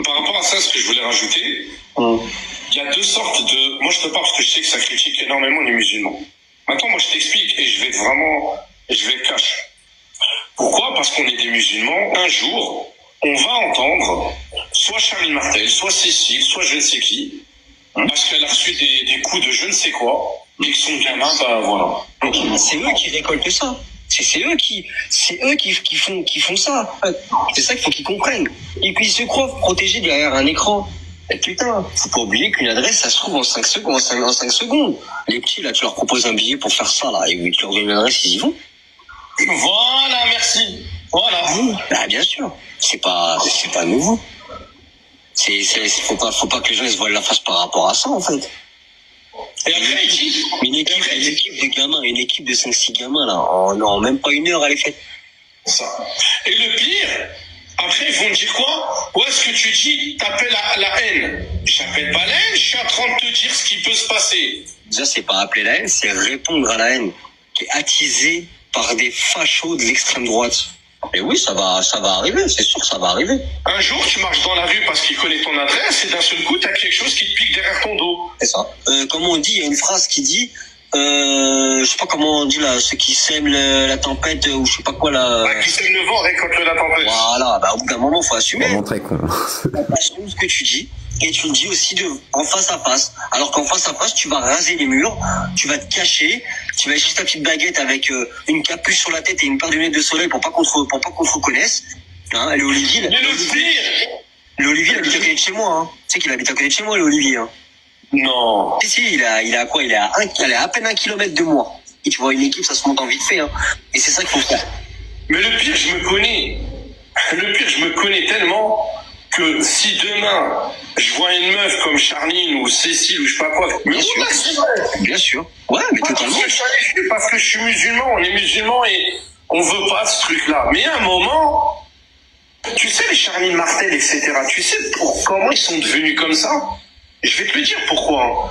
Par rapport à ça, ce que je voulais rajouter, il y a deux sortes de... Moi, je te parle parce que je sais que ça critique énormément les musulmans. Maintenant, moi, je t'explique et je vais être cash. Pourquoi? Parce qu'on est des musulmans. Un jour, on va entendre soit Charlie Martel, soit Cécile, soit je ne sais qui, parce qu'elle a reçu des coups de je ne sais quoi, et que son gamin, bah voilà. C'est eux qui récoltent ça. C'est eux qui font ça. C'est ça qu'il faut qu'ils comprennent. Et puis ils se croient protégés derrière un écran. Et putain, faut pas oublier qu'une adresse, ça se trouve en 5 secondes, en 5 secondes. Les petits, là, tu leur proposes un billet pour faire ça, là, et tu leur donnes une adresse, ils y vont. Voilà, merci. Voilà. Bah, bien sûr. C'est pas nouveau. Faut pas que les gens ils se voilent la face par rapport à ça, en fait. Et après, il dit... Une équipe de gamins, une équipe de 5-6 gamins, là, en même pas une heure, elle est faite. Ça. Et le pire, après, ils vont dire quoi? Ouais, ce que tu dis, t'appelles la haine. J'appelle pas la haine, je suis en train de te dire ce qui peut se passer. Déjà, c'est pas appeler la haine, c'est répondre à la haine, qui est attisée par des fachos de l'extrême droite. Et oui, ça va arriver, c'est sûr que ça va arriver. Un jour, tu marches dans la rue parce qu'il connaît ton adresse et d'un seul coup, t'as quelque chose qui te pique derrière ton dos. C'est ça. Comment on dit, il y a une phrase qui dit, je sais pas comment on dit là, ceux qui sèment la tempête ou je sais pas quoi là. Qui sèment le vent récolte la tempête. Voilà, bah au bout d'un moment, faut assumer. Vraiment très con. Assume ce que tu dis. Et tu le dis aussi en face à face. Alors qu'en face à face, tu vas raser les murs, tu vas te cacher, tu vas acheter ta petite baguette avec une capuche sur la tête et une paire de lunettes de soleil pour pas qu'on te reconnaisse. Hein, et Olivier, mais le pire, il habite à côté de chez moi. Hein. Tu sais qu'il habite à côté de chez moi, Olivier. Hein. Non. Si, il a quoi? Il est à peine 1 kilomètre de moi. Et tu vois, une équipe, ça se monte en vite fait. Hein. Et c'est ça qu'il faut faire. Mais le pire, je me connais tellement que si demain je vois une meuf comme Charline ou Cécile ou je sais pas quoi, bien sûr, bien sûr, ouais, mais totalement. Parce que je suis musulman, on est musulman et on veut pas ce truc-là. Mais à un moment, tu sais les Charline Martel, etc. Tu sais comment ils sont devenus comme ça? Je vais te le dire pourquoi.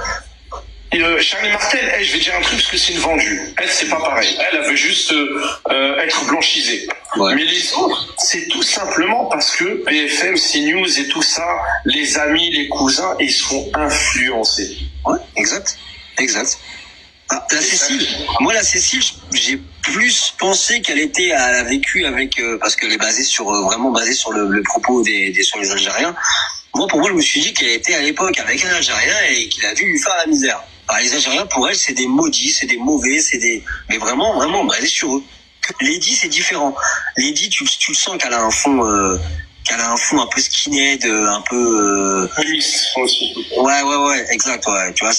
Charlie Martel, je vais dire un truc parce que c'est une vendue. Elle, c'est pas pareil. Elle veut juste être blanchisée. Ouais. Mais les autres, c'est tout simplement parce que BFM, CNews et tout ça, les amis, les cousins, ils se font influencer. Ouais, exact. Ah, la Cécile, j'ai plus pensé qu'elle a vécu avec, parce qu'elle est vraiment basée sur le propos sur les Algériens. Pour moi, je me suis dit qu'elle était à l'époque avec un Algérien et qu'il a dû lui faire la misère. Alors, les Algériens, pour elle, c'est des maudits, c'est des mauvais, mais vraiment, basés sur eux. Lady, c'est différent. Lady, tu le sens qu'elle a un fond, un peu skinhead, un peu, aussi. Ouais, exact, ouais. Tu vois,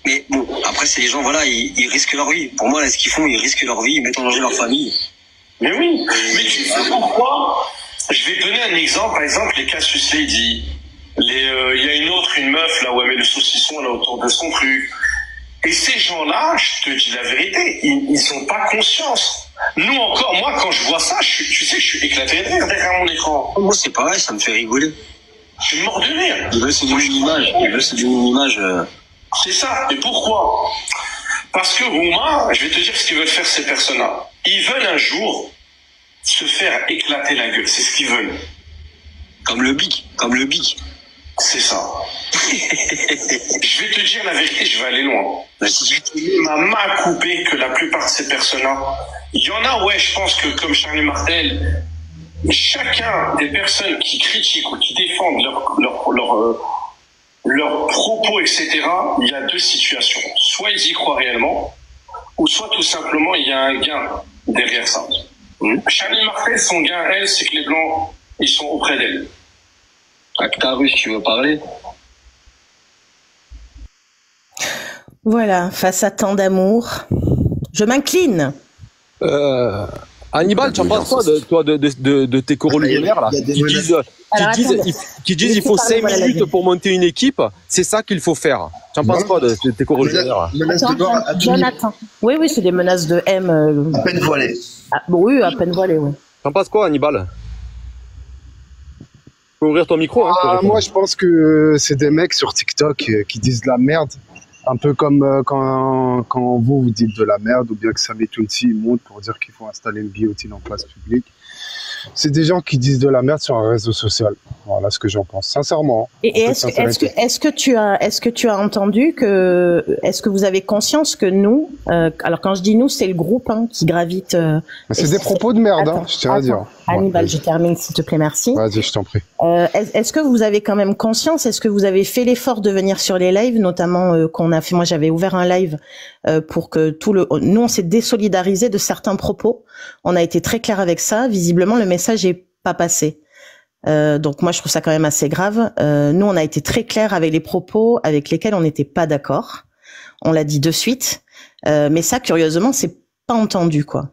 mais bon, après, c'est les gens, voilà, ils risquent leur vie. Pour moi, là, ce qu'ils font, ils risquent leur vie, ils mettent en danger leur famille. Mais oui. Mais tu sais pourquoi? Je vais te donner un exemple, par exemple, les Cassius Lady. Il y a une meuf, là, où elle met le saucisson, là, autour de son truc. Et ces gens-là, je te dis la vérité, ils ont pas conscience. Nous encore, moi quand je vois ça, tu sais que je suis éclaté de rire derrière mon écran. Moi c'est pareil, ça me fait rigoler. Je suis mort de rire. Ils veulent séduire une image. C'est ça. Et pourquoi? Parce que Rouma, je vais te dire ce qu'ils veulent faire ces personnes-là. Ils veulent un jour se faire éclater la gueule. C'est ce qu'ils veulent. Comme le bic. C'est ça. Je vais te dire la vérité, je vais aller loin. Ma main a coupé que la plupart de ces personnes-là, il y en a, ouais, je pense que comme Charlie Martel, chacun des personnes qui critiquent ou qui défendent leurs propos, etc., il y a deux situations. Soit ils y croient réellement, ou soit tout simplement il y a un gain derrière ça. Charlie Martel, son gain, elle, c'est que les Blancs, ils sont auprès d'elle. Actarus, tu veux parler? Voilà, face à tant d'amour, je m'incline. Hannibal, tu en penses quoi de tes coreligionnaires là qui disent il faut 5 minutes pour monter une équipe, c'est ça qu'il faut faire. Tu en penses quoi de tes coreligionnaires? Jonathan. Oui, c'est des menaces de M. À peine voilées. Oui, à peine voilées, oui. Tu en penses quoi, Hannibal? Tu peux ouvrir ton micro. Moi, je pense que c'est des mecs sur TikTok qui disent de la merde. Un peu comme quand vous dites de la merde, ou bien que Sami Tounsi monte pour dire qu'il faut installer une guillotine en place publique. C'est des gens qui disent de la merde sur un réseau social. Voilà ce que j'en pense, sincèrement. Et est-ce que tu as entendu est-ce que vous avez conscience que nous, alors quand je dis nous, c'est le groupe qui gravite. C'est des propos de merde, je tiens à dire. Hannibal, je termine s'il te plaît, merci. Vas-y, je t'en prie. Est-ce que vous avez quand même conscience, est-ce que vous avez fait l'effort de venir sur les lives, notamment qu'on a fait, moi j'avais ouvert un live pour que nous on s'est désolidarisé de certains propos, on a été très clair avec ça, visiblement le message est pas passé. Donc moi je trouve ça quand même assez grave. Nous on a été très clair avec les propos avec lesquels on n'était pas d'accord, on l'a dit de suite, mais ça curieusement c'est pas entendu quoi.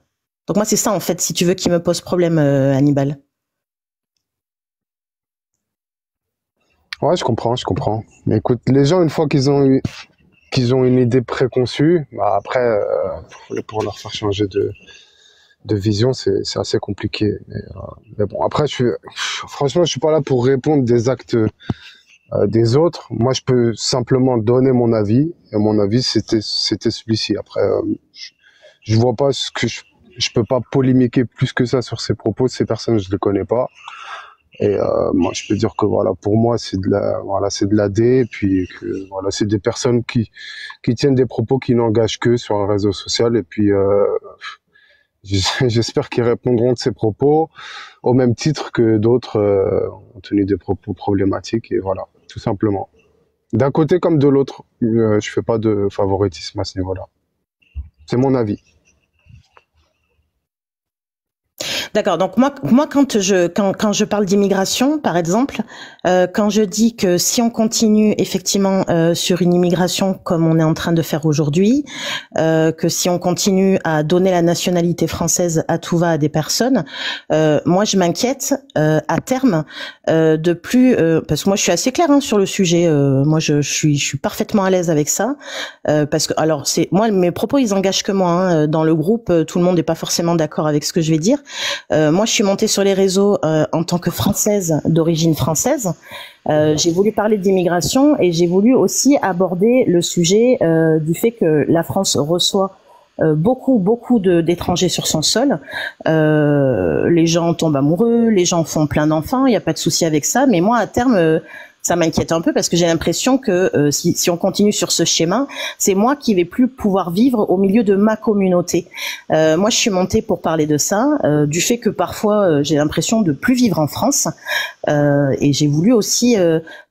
Donc moi c'est ça en fait si tu veux qui me pose problème Hannibal. Ouais, je comprends. Mais écoute, les gens, une fois qu'ils ont une idée préconçue, après, pour leur faire changer de vision, c'est assez compliqué. Mais bon, après, franchement, je suis pas là pour répondre des actes des autres. Moi, je peux simplement donner mon avis. Et mon avis, c'était celui-ci. Après, je vois pas je peux pas polémiquer plus que ça sur ces propos. Ces personnes, je les connais pas. Et moi, je peux dire que voilà, pour moi, c'est de l'AD, et puis que voilà, c'est des personnes qui tiennent des propos qui n'engagent que sur un réseau social. Et puis, j'espère qu'ils répondront de ces propos au même titre que d'autres ont tenu des propos problématiques. Et voilà, tout simplement. D'un côté comme de l'autre, je fais pas de favoritisme à ce niveau-là. C'est mon avis. D'accord. Donc moi quand je parle d'immigration, par exemple, quand je dis que si on continue effectivement sur une immigration comme on est en train de faire aujourd'hui, que si on continue à donner la nationalité française à tout va à des personnes, moi je m'inquiète à terme de plus parce que moi je suis assez claire sur le sujet. Moi je suis parfaitement à l'aise avec ça parce que alors c'est moi mes propos ils engagent que moi dans le groupe tout le monde n'est pas forcément d'accord avec ce que je vais dire. Moi, je suis montée sur les réseaux en tant que Française d'origine française. J'ai voulu parler d'immigration et j'ai voulu aussi aborder le sujet du fait que la France reçoit beaucoup d'étrangers sur son sol. Les gens tombent amoureux, les gens font plein d'enfants, il n'y a pas de souci avec ça. Mais moi, à terme, ça m'inquiète un peu parce que j'ai l'impression que si on continue sur ce schéma, c'est moi qui vais plus pouvoir vivre au milieu de ma communauté. Moi, je suis montée pour parler de ça, du fait que parfois j'ai l'impression de plus vivre en France, et j'ai voulu aussi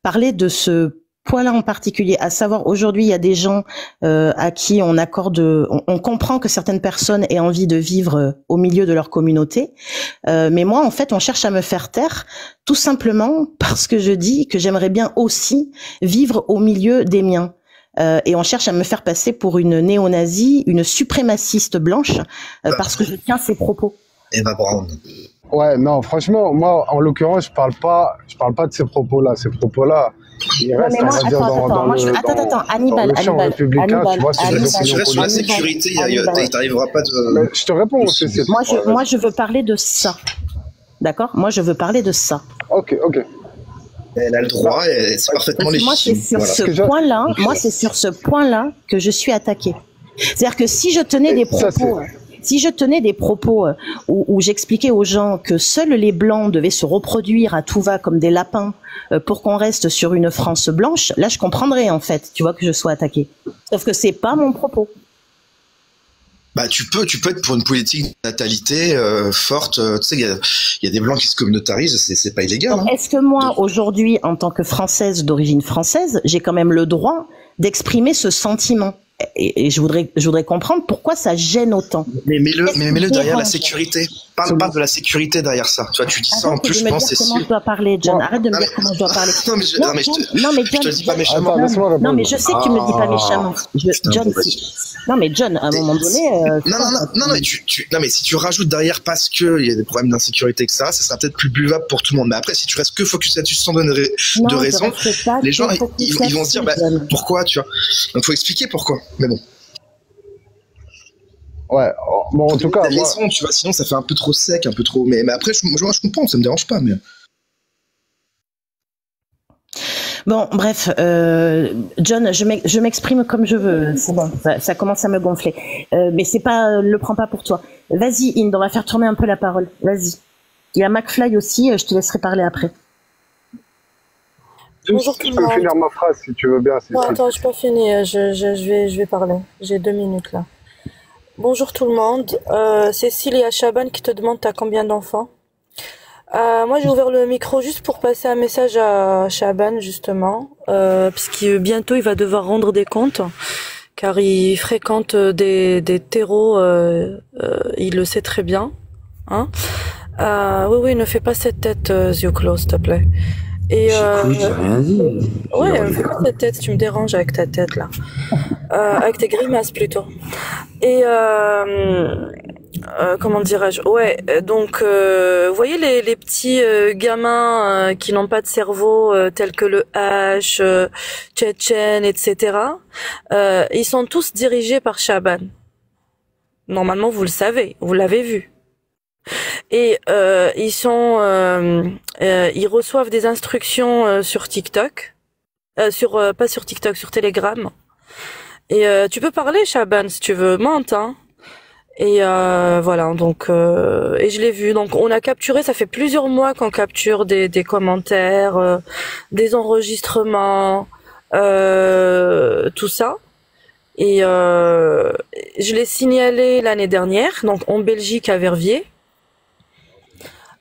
parler de ce point-là en particulier, à savoir aujourd'hui il y a des gens à qui on comprend que certaines personnes aient envie de vivre au milieu de leur communauté, mais moi en fait on cherche à me faire taire tout simplement parce que je dis que j'aimerais bien aussi vivre au milieu des miens. Et on cherche à me faire passer pour une néo-nazie, une suprémaciste blanche, parce que je tiens ces propos. Eva Braun. Ouais, non, franchement, moi, en l'occurrence, je parle pas de ces propos-là. Ces propos-là, Il reste, on va dire, dans le champ républicain, tu vois, c'est des opinions sur la sécurité, t'arriveras pas de... Mais je te réponds aussi. Moi, je veux parler de ça. D'accord? Moi, je veux parler de ça. Ok. Elle a le droit, c'est parfaitement légitime. Moi, c'est sur ce point-là que je suis attaquée. C'est-à-dire que si je tenais des propos où j'expliquais aux gens que seuls les blancs devaient se reproduire à tout va comme des lapins pour qu'on reste sur une France blanche, là je comprendrais en fait, tu vois, que je sois attaquée. Sauf que c'est pas mon propos. Bah tu peux être pour une politique de natalité forte. Tu sais, il y a des blancs qui se communautarisent, c'est pas illégal. Donc, est-ce que moi aujourd'hui, en tant que Française d'origine française, j'ai quand même le droit d'exprimer ce sentiment? Et je voudrais comprendre pourquoi ça gêne autant. Mais mets-le derrière la sécurité. Parle de la sécurité derrière ça. Tu vois, tu dis ça en plus, je pense. Comment je dois parler, John? Arrête de me dire comment je dois parler. Non, mais je te dis pas méchamment. Non, mais je sais que tu me dis pas méchamment. John, non, mais John, à un moment donné. Non, mais si tu rajoutes derrière parce que il y a des problèmes d'insécurité, ça sera peut-être plus buvable pour tout le monde. Mais après, si tu restes que focus là-dessus sans donner de raison, les gens ils vont se dire pourquoi, tu vois. Donc faut expliquer pourquoi. Mais bon. Ouais, bon, en tout cas. Raison, tu vois, sinon ça fait un peu trop sec, un peu trop. Mais après, je comprends, ça me dérange pas, mais. Bon, bref, John, je m'exprime comme je veux. C'est bon, ça commence à me gonfler. Mais c'est pas, le prends pas pour toi. Vas-y, Inde, on va faire tourner un peu la parole. Vas-y. Il y a McFly aussi, je te laisserai parler après. Bonjour tout le monde. Je peux finir ma phrase si tu veux bien. Non, attends, je n'ai pas fini. Je vais parler. J'ai 2 minutes là. Bonjour tout le monde. Cécile et Chaban qui te demandent t'as combien d'enfants. Moi j'ai ouvert le micro juste pour passer un message à Chaban justement, parce que bientôt il va devoir rendre des comptes, car il fréquente des terreaux, il le sait très bien. Hein. Oui, ne fais pas cette tête, Zioclo, s'il te plaît. Et j'ai rien dit. Ouais, fais pas cette tête, tu me déranges avec ta tête là. Avec tes grimaces plutôt. Et comment dirais-je? Ouais, donc vous voyez les petits gamins qui n'ont pas de cerveau tels que le H, Tchétchène, etc. Ils sont tous dirigés par Chaban. Normalement, vous le savez, vous l'avez vu. Et ils reçoivent des instructions sur TikTok, pas sur TikTok, sur Telegram. Et tu peux parler, Chaban, si tu veux, monte, hein. Et voilà, donc et je l'ai vu. Donc on a capturé, ça fait plusieurs mois qu'on capture des commentaires, des enregistrements, tout ça. Et je l'ai signalé l'année dernière, donc en Belgique à Verviers.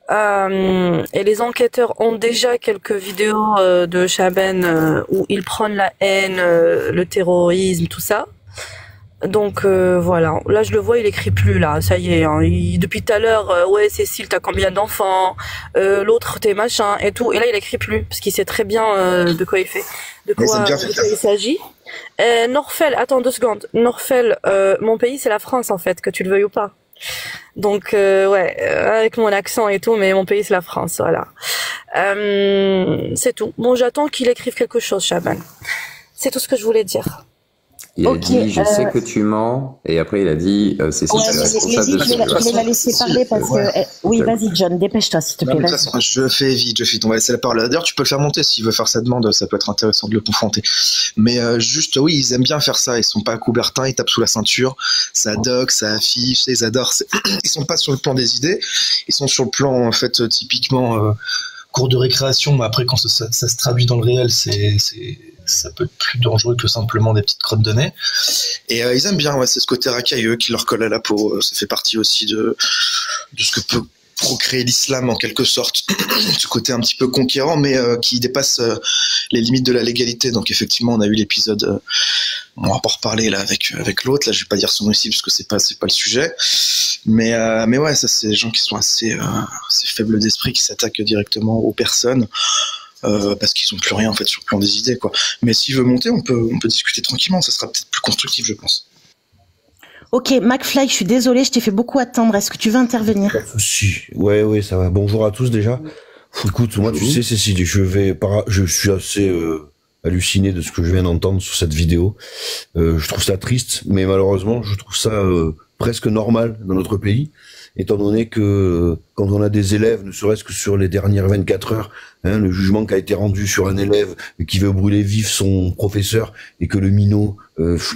Et les enquêteurs ont déjà quelques vidéos de Chaban où ils prônent la haine, le terrorisme, tout ça. Donc voilà, là je le vois, il écrit plus là, ça y est, hein. Depuis tout à l'heure, ouais Cécile, t'as combien d'enfants, l'autre t'es machin et tout, et là il écrit plus parce qu'il sait très bien de quoi il fait, de quoi il s'agit. Norfel, attends 2 secondes, Norfel, mon pays c'est la France en fait, que tu le veuilles ou pas. Donc ouais, avec mon accent et tout, mais mon pays c'est la France, voilà. C'est tout. Bon, j'attends qu'il écrive quelque chose, Chaban. C'est tout ce que je voulais dire. Il a dit, je sais que tu mens, et après il a dit, c'est ça. Je vais la laisser parler parce que... Oui, vas-y John, dépêche-toi s'il te plaît. Je fais vite, on va laisser la parole. D'ailleurs, tu peux le faire monter s'il veut faire sa demande, ça peut être intéressant de le confronter. Mais juste, oui, ils aiment bien faire ça, ils sont pas à Coubertin, ils tapent sous la ceinture, ça doc, ça affiche, ils adorent. Ils sont pas sur le plan des idées, ils sont sur le plan, en fait, typiquement... cours de récréation, mais après quand ça se traduit dans le réel, ça peut être plus dangereux que simplement des petites crottes de nez. Et ils aiment bien, ouais, c'est ce côté racailleux qui leur colle à la peau. Ça fait partie aussi de ce que peut procréer l'islam en quelque sorte, ce côté un petit peu conquérant, mais qui dépasse les limites de la légalité. Donc effectivement, on a eu l'épisode, on va pas reparler là avec l'autre. Là, je vais pas dire son nom ici parce que c'est pas le sujet. Mais ouais, ça c'est des gens qui sont assez faibles d'esprit, qui s'attaquent directement aux personnes. Parce qu'ils ont plus rien en fait sur le plan des idées, quoi. Mais s'il veut monter, on peut discuter tranquillement, ça sera peut-être plus constructif, je pense. Ok, McFly, je suis désolée, je t'ai fait beaucoup attendre. Est-ce que tu veux intervenir? Si, ouais, ça va. Bonjour à tous déjà. Écoute, moi, tu sais, Cécile, je suis assez halluciné de ce que je viens d'entendre sur cette vidéo. Je trouve ça triste, mais malheureusement, je trouve ça presque normal dans notre pays, étant donné que quand on a des élèves, ne serait-ce que sur les dernières 24 heures, le jugement qui a été rendu sur un élève qui veut brûler vif son professeur et que le minot,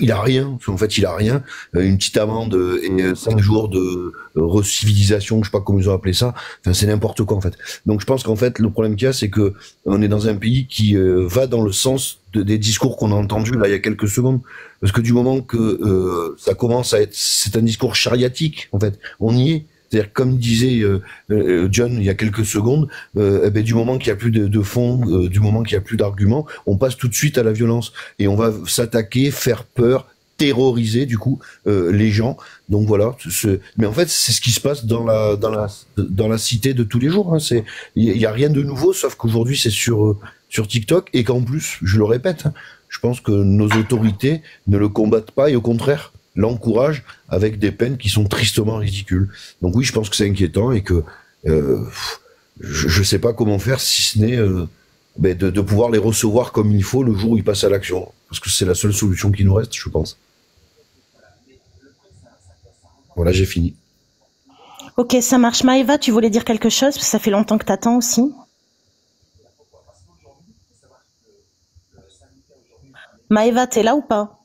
il a rien, en fait il a rien, une petite amende et 5 jours de recivilisation, je sais pas comment ils ont appelé ça, enfin c'est n'importe quoi en fait. Donc je pense qu'en fait le problème qu'il y a, c'est que on est dans un pays qui va dans le sens des discours qu'on a entendus là il y a quelques secondes, parce que du moment que ça commence à être, c'est un discours chariatique en fait, on y est. C'est-à-dire, comme disait John il y a quelques secondes, du moment qu'il n'y a plus de fond, du moment qu'il n'y a plus d'arguments, on passe tout de suite à la violence. Et on va s'attaquer, faire peur, terroriser du coup les gens. Donc voilà. Mais en fait, c'est ce qui se passe dans la cité de tous les jours. Hein. Il y a rien de nouveau, sauf qu'aujourd'hui c'est sur TikTok et qu'en plus, je le répète, hein, je pense que nos autorités ne le combattent pas et au contraire l'encourage avec des peines qui sont tristement ridicules. Donc oui, je pense que c'est inquiétant et que je sais pas comment faire si ce n'est de pouvoir les recevoir comme il faut le jour où ils passent à l'action. Parce que c'est la seule solution qui nous reste, je pense. Voilà, j'ai fini. Ok, ça marche. Maëva, tu voulais dire quelque chose? Parce que ça fait longtemps que t'attends aussi. Maëva, t'es là ou pas?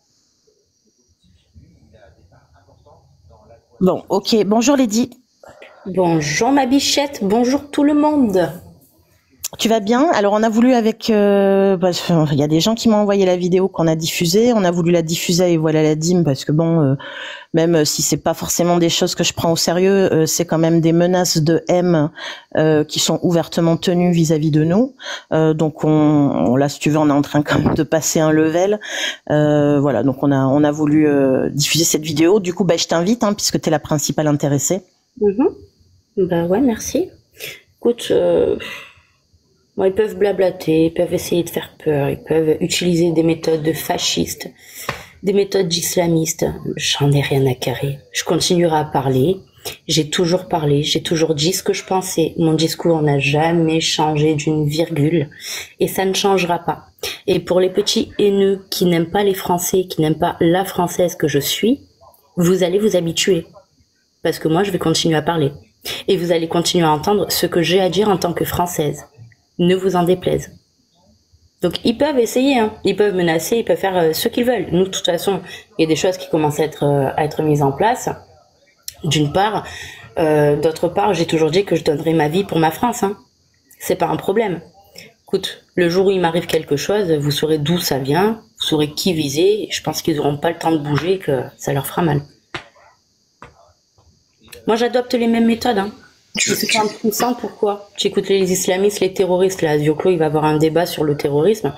Bon, ok. Bonjour Lady. Bonjour ma bichette, bonjour tout le monde. Tu vas bien? Alors on a voulu avec... il y a des gens qui m'ont envoyé la vidéo qu'on a diffusée. On a voulu la diffuser et voilà la dîme parce que bon, même si c'est pas forcément des choses que je prends au sérieux, c'est quand même des menaces de haine qui sont ouvertement tenues vis-à-vis de nous. Donc là, si tu veux, on est en train quand même de passer un level. Voilà, donc on a voulu diffuser cette vidéo. Du coup, je t'invite puisque tu es la principale intéressée. Bah ouais, merci. Écoute... Bon, ils peuvent blablater, ils peuvent essayer de faire peur, ils peuvent utiliser des méthodes de fascistes, des méthodes d'islamistes. J'en ai rien à carrer. Je continuerai à parler. J'ai toujours parlé, j'ai toujours dit ce que je pensais. Mon discours n'a jamais changé d'une virgule et ça ne changera pas. Et pour les petits haineux qui n'aiment pas les Français, qui n'aiment pas la Française que je suis, vous allez vous habituer. Parce que moi, je vais continuer à parler. Et vous allez continuer à entendre ce que j'ai à dire en tant que Française. Ne vous en déplaise. Donc ils peuvent essayer, ils peuvent menacer, ils peuvent faire ce qu'ils veulent. Nous, de toute façon, il y a des choses qui commencent à être mises en place. D'une part, d'autre part, j'ai toujours dit que je donnerais ma vie pour ma France. C'est pas un problème. Écoute, le jour où il m'arrive quelque chose, vous saurez d'où ça vient, vous saurez qui viser. Je pense qu'ils n'auront pas le temps de bouger et que ça leur fera mal. Moi, j'adopte les mêmes méthodes. C'est quand même puissant, pourquoi? Tu écoutes les islamistes, les terroristes, là, Zioclo, il va avoir un débat sur le terrorisme.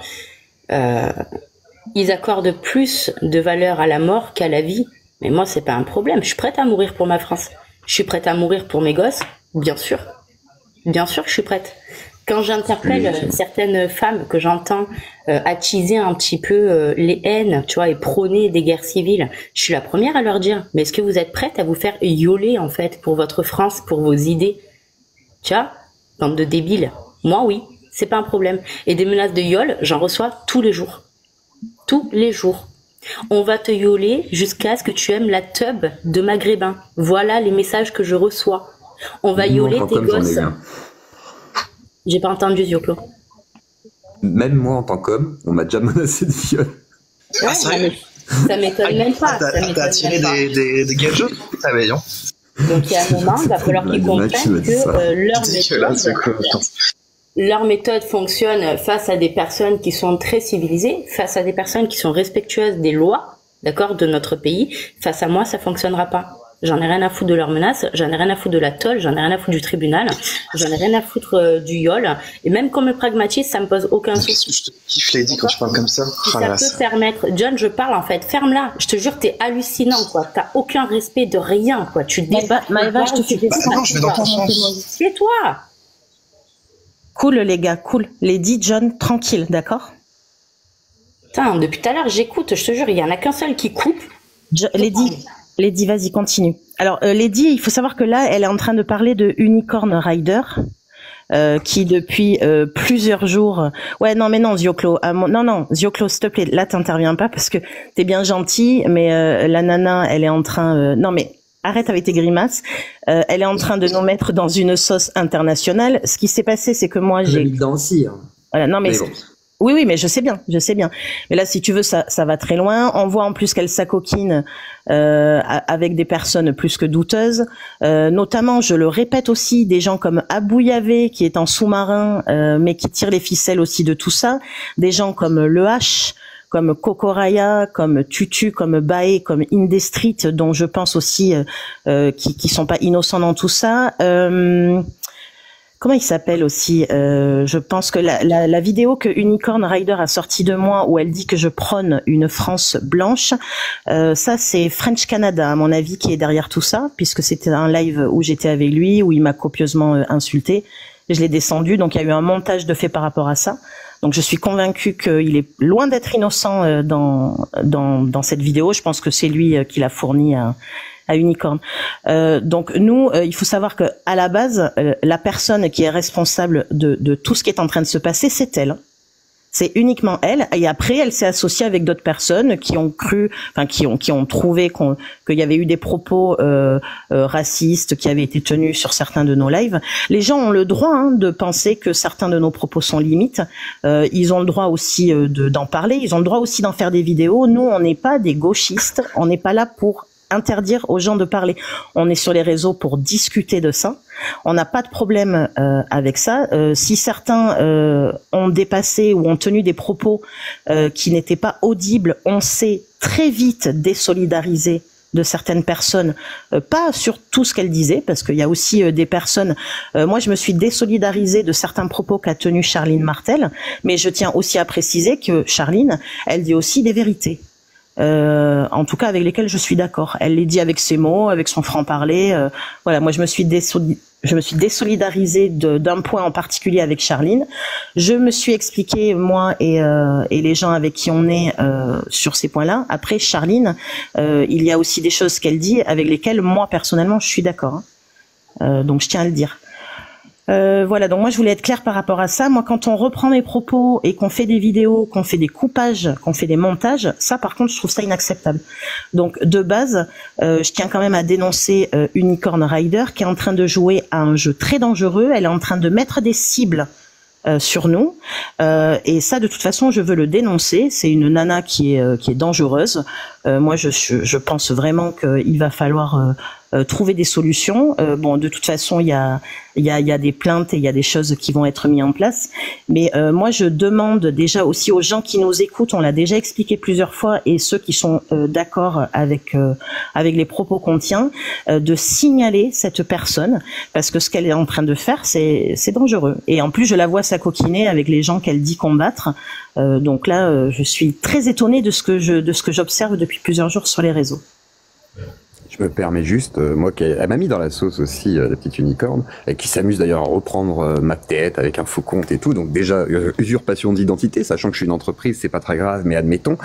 Ils accordent plus de valeur à la mort qu'à la vie. Mais moi, c'est pas un problème. Je suis prête à mourir pour ma France. Je suis prête à mourir pour mes gosses, bien sûr. Bien sûr que je suis prête. Quand j'interpelle certaines femmes que j'entends attiser un petit peu les haines, tu vois, et prôner des guerres civiles, je suis la première à leur dire, mais est-ce que vous êtes prête à vous faire yoler, en fait, pour votre France, pour vos idées? Tu vois, bande de débiles. Moi, oui, c'est pas un problème. Et des menaces de yole, j'en reçois tous les jours. Tous les jours. On va te yoler jusqu'à ce que tu aimes la teub de maghrébin. Voilà les messages que je reçois. On va yoler tes gosses. J'ai pas entendu, Zioclo. Même moi, en tant qu'homme, on m'a déjà menacé de viol. Ouais, ça m'étonne même pas. T'as attiré des gadgets, ça va, non? Donc il y a un moment, il va falloir qu'ils comprennent que leur méthode fonctionne face à des personnes qui sont très civilisées, face à des personnes qui sont respectueuses des lois, d'accord, de notre pays. Face à moi, ça fonctionnera pas. J'en ai rien à foutre de leurs menaces, j'en ai rien à foutre de la tôle, j'en ai rien à foutre du tribunal, j'en ai rien à foutre du yol. Et même comme le pragmatisme, ça me pose aucun souci. Je te kiffe, Lady, quand tu parles comme ça. Si ça peut permettre, John, je parle en fait, ferme-la. Je te jure, t'es hallucinant, quoi. T'as aucun respect de rien, quoi. Tu débats. Maëva, je te fais non, je vais dans ton sens. Fais-toi. Cool, les gars, cool. Lady, John, tranquille, d'accord? Putain, depuis tout à l'heure, j'écoute, je te jure, il y en a qu'un seul qui coupe. Lady, vas-y, continue. Alors, Lady, il faut savoir que là, elle est en train de parler de Unicorn Rider. qui depuis plusieurs jours. Ouais, non, mais non, Zioclo. Non, Zioclo, s'il te plaît, là, t'interviens pas parce que t'es bien gentil, mais la nana, elle est en train. Non, mais arrête avec tes grimaces. Elle est en train de nous mettre dans une sauce internationale. Ce qui s'est passé, c'est que moi, j'ai. Dedans aussi. Hein. Voilà, non, mais. Bon. Oui, mais je sais bien. Mais là, si tu veux, ça va très loin. On voit en plus qu'elle s'acoquine avec des personnes plus que douteuses, notamment, je le répète aussi, des gens comme Abou Yavé qui est en sous-marin, mais qui tire les ficelles aussi de tout ça. Des gens comme Le H, comme Kokoraya, comme Tutu, comme Bae, comme Indestreet, dont je pense aussi qui sont pas innocents dans tout ça. Comment il s'appelle aussi je pense que la vidéo que Unicorn Rider a sortie de moi où elle dit que je prône une France blanche, ça c'est French Canada à mon avis qui est derrière tout ça, puisque c'était un live où j'étais avec lui, où il m'a copieusement insulté. Je l'ai descendu, donc il y a eu un montage de fait par rapport à ça. Donc je suis convaincue qu'il est loin d'être innocent dans cette vidéo. Je pense que c'est lui qui l'a fourni à Unicorn. Donc nous, il faut savoir que à la base, la personne qui est responsable de tout ce qui est en train de se passer, c'est elle. C'est uniquement elle. Et après, elle s'est associée avec d'autres personnes qui ont cru, enfin qui ont trouvé qu'il y avait eu des propos racistes qui avaient été tenus sur certains de nos lives. Les gens ont le droit de penser que certains de nos propos sont limites. Ils ont le droit aussi d'en parler. Ils ont le droit aussi d'en faire des vidéos. Nous, on n'est pas des gauchistes. On n'est pas là pour interdire aux gens de parler. On est sur les réseaux pour discuter de ça. On n'a pas de problème avec ça. Si certains ont dépassé ou ont tenu des propos qui n'étaient pas audibles, on s'est très vite désolidarisé de certaines personnes, pas sur tout ce qu'elles disaient, parce qu'il y a aussi des personnes... moi, je me suis désolidarisée de certains propos qu'a tenu Charline Martel, mais je tiens aussi à préciser que Charline, elle dit aussi des vérités. En tout cas avec lesquels je suis d'accord. Elle les dit avec ses mots, avec son franc-parler. Voilà, moi je me suis désolidarisée d'un point en particulier avec Charline. Je me suis expliquée, moi et les gens avec qui on est sur ces points-là. Après, Charline, il y a aussi des choses qu'elle dit avec lesquelles moi personnellement je suis d'accord. Donc je tiens à le dire. Voilà, donc moi je voulais être claire par rapport à ça. Moi, quand on reprend mes propos et qu'on fait des vidéos, qu'on fait des coupages, qu'on fait des montages, ça par contre je trouve ça inacceptable. Donc de base, je tiens quand même à dénoncer Unicorn Rider qui est en train de jouer à un jeu très dangereux. Elle est en train de mettre des cibles sur nous, et ça de toute façon je veux le dénoncer. C'est une nana qui est dangereuse. Moi je pense vraiment qu'il va falloir trouver des solutions. Bon, de toute façon il y a des plaintes et il y a des choses qui vont être mises en place, mais moi je demande déjà aussi aux gens qui nous écoutent, on l'a déjà expliqué plusieurs fois, et ceux qui sont d'accord avec les propos qu'on tient, de signaler cette personne, parce que ce qu'elle est en train de faire c'est dangereux, et en plus je la vois s'acoquiner avec les gens qu'elle dit combattre. Donc là je suis très étonnée de ce que j'observe depuis plusieurs jours sur les réseaux. Je me permets juste, moi, elle m'a mis dans la sauce aussi, la petite Unicorn, et qui s'amuse d'ailleurs à reprendre ma tête avec un faux compte et tout. Donc déjà, usurpation d'identité, sachant que je suis une entreprise, c'est pas très grave, mais admettons,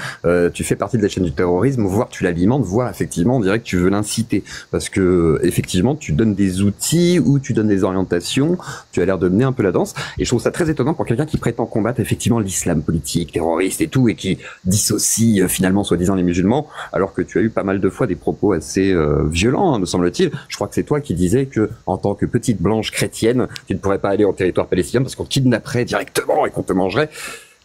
tu fais partie de la chaîne du terrorisme, voire tu l'alimentes, voire effectivement, on dirait que tu veux l'inciter. Parce que, effectivement, tu donnes des outils ou tu donnes des orientations, tu as l'air de mener un peu la danse. Et je trouve ça très étonnant pour quelqu'un qui prétend combattre effectivement l'islam politique, terroriste et tout, et qui dissocie finalement soi-disant les musulmans, alors que tu as eu pas mal de fois des propos assez violent, me semble-t-il. Je crois que c'est toi qui disais que, en tant que petite blanche chrétienne, tu ne pourrais pas aller en territoire palestinien parce qu'on te kidnapperait directement et qu'on te mangerait.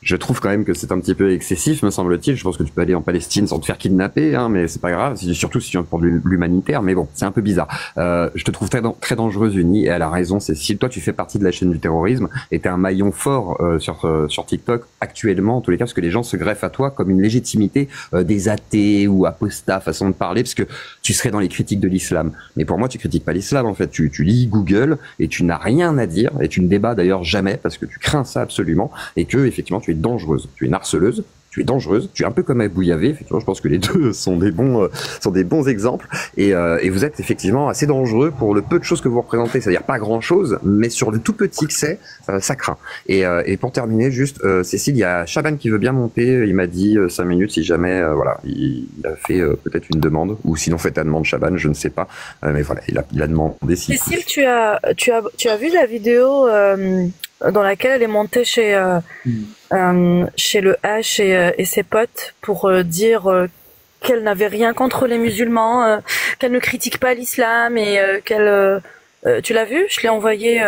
Je trouve quand même que c'est un petit peu excessif, me semble-t-il. Je pense que tu peux aller en Palestine sans te faire kidnapper, hein, mais c'est pas grave, surtout si tu viens pour l'humanitaire, mais bon, c'est un peu bizarre. Je te trouve très dangereuse, Uni, et elle a raison, Cécile. Toi, tu fais partie de la chaîne du terrorisme, et t'es un maillon fort sur TikTok, actuellement, en tous les cas, parce que les gens se greffent à toi comme une légitimité des athées ou apostats, façon de parler, parce que tu serais dans les critiques de l'islam. Mais pour moi, tu critiques pas l'islam, en fait. Tu lis Google, et tu n'as rien à dire, et tu ne débats d'ailleurs jamais, parce que tu crains ça absolument, et que, effectivement, tu es dangereuse, tu es une harceleuse, tu es dangereuse, tu es un peu comme Abou Yavé, effectivement, je pense que les deux sont des bons exemples, et vous êtes effectivement assez dangereux pour le peu de choses que vous représentez, c'est-à-dire pas grand-chose, mais sur le tout petit que c'est, ça craint. Et pour terminer, juste, Cécile, il y a Chaban qui veut bien monter, il m'a dit 5 minutes si jamais, voilà, il a fait peut-être une demande, ou sinon faites la demande Chaban, je ne sais pas, mais voilà, il a demandé si... Cécile, tu as vu la vidéo dans laquelle elle est montée chez le H et ses potes pour dire qu'elle n'avait rien contre les musulmans, qu'elle ne critique pas l'islam et qu'elle... tu l'as vu? Je l'ai envoyé...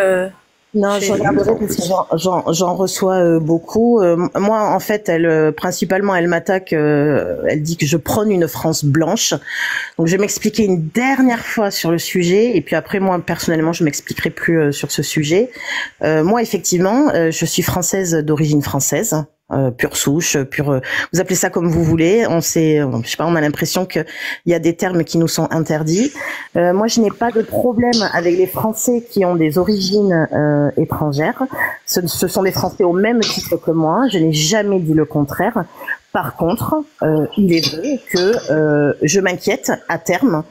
Non, je regarderai parce que j'en reçois beaucoup. Moi, en fait, principalement, elle m'attaque. Elle dit que je prône une France blanche. Donc, je vais m'expliquer une dernière fois sur le sujet, et puis après, moi, personnellement, je m'expliquerai plus sur ce sujet. Moi, effectivement, je suis française d'origine française. Pure souche, vous appelez ça comme vous voulez. Je sais pas, on a l'impression que il y a des termes qui nous sont interdits. Moi, je n'ai pas de problème avec les Français qui ont des origines étrangères. Ce sont des Français au même titre que moi. Je n'ai jamais dit le contraire. Par contre, il est vrai que je m'inquiète à terme.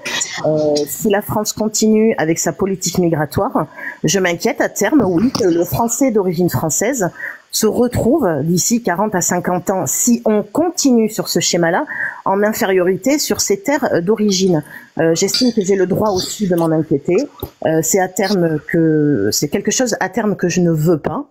Si la France continue avec sa politique migratoire, je m'inquiète à terme, oui, que le Français d'origine française se retrouve d'ici 40 à 50 ans, si on continue sur ce schéma-là, en infériorité sur ses terres d'origine. J'estime que j'ai le droit aussi de m'en inquiéter. C'est quelque chose à terme que je ne veux pas,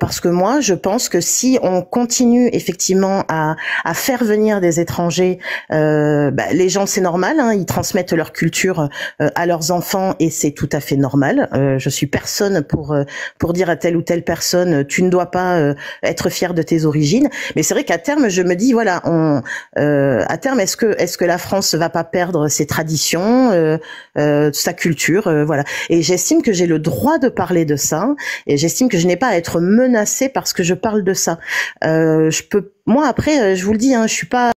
parce que moi, je pense que si on continue effectivement à faire venir des étrangers, les gens, c'est normal, hein, ils transmettent leur culture à leurs enfants et c'est tout à fait normal. Je suis personne pour dire à telle ou telle personne, tu ne dois pas être fier de tes origines. Mais c'est vrai qu'à terme, je me dis, voilà, à terme, est-ce que la France va pas perdre ses traditions, sa culture, voilà. Et j'estime que j'ai le droit de parler de ça, et j'estime que je n'ai pas à être menacée parce que je parle de ça. Moi après, je vous le dis, hein, je suis pas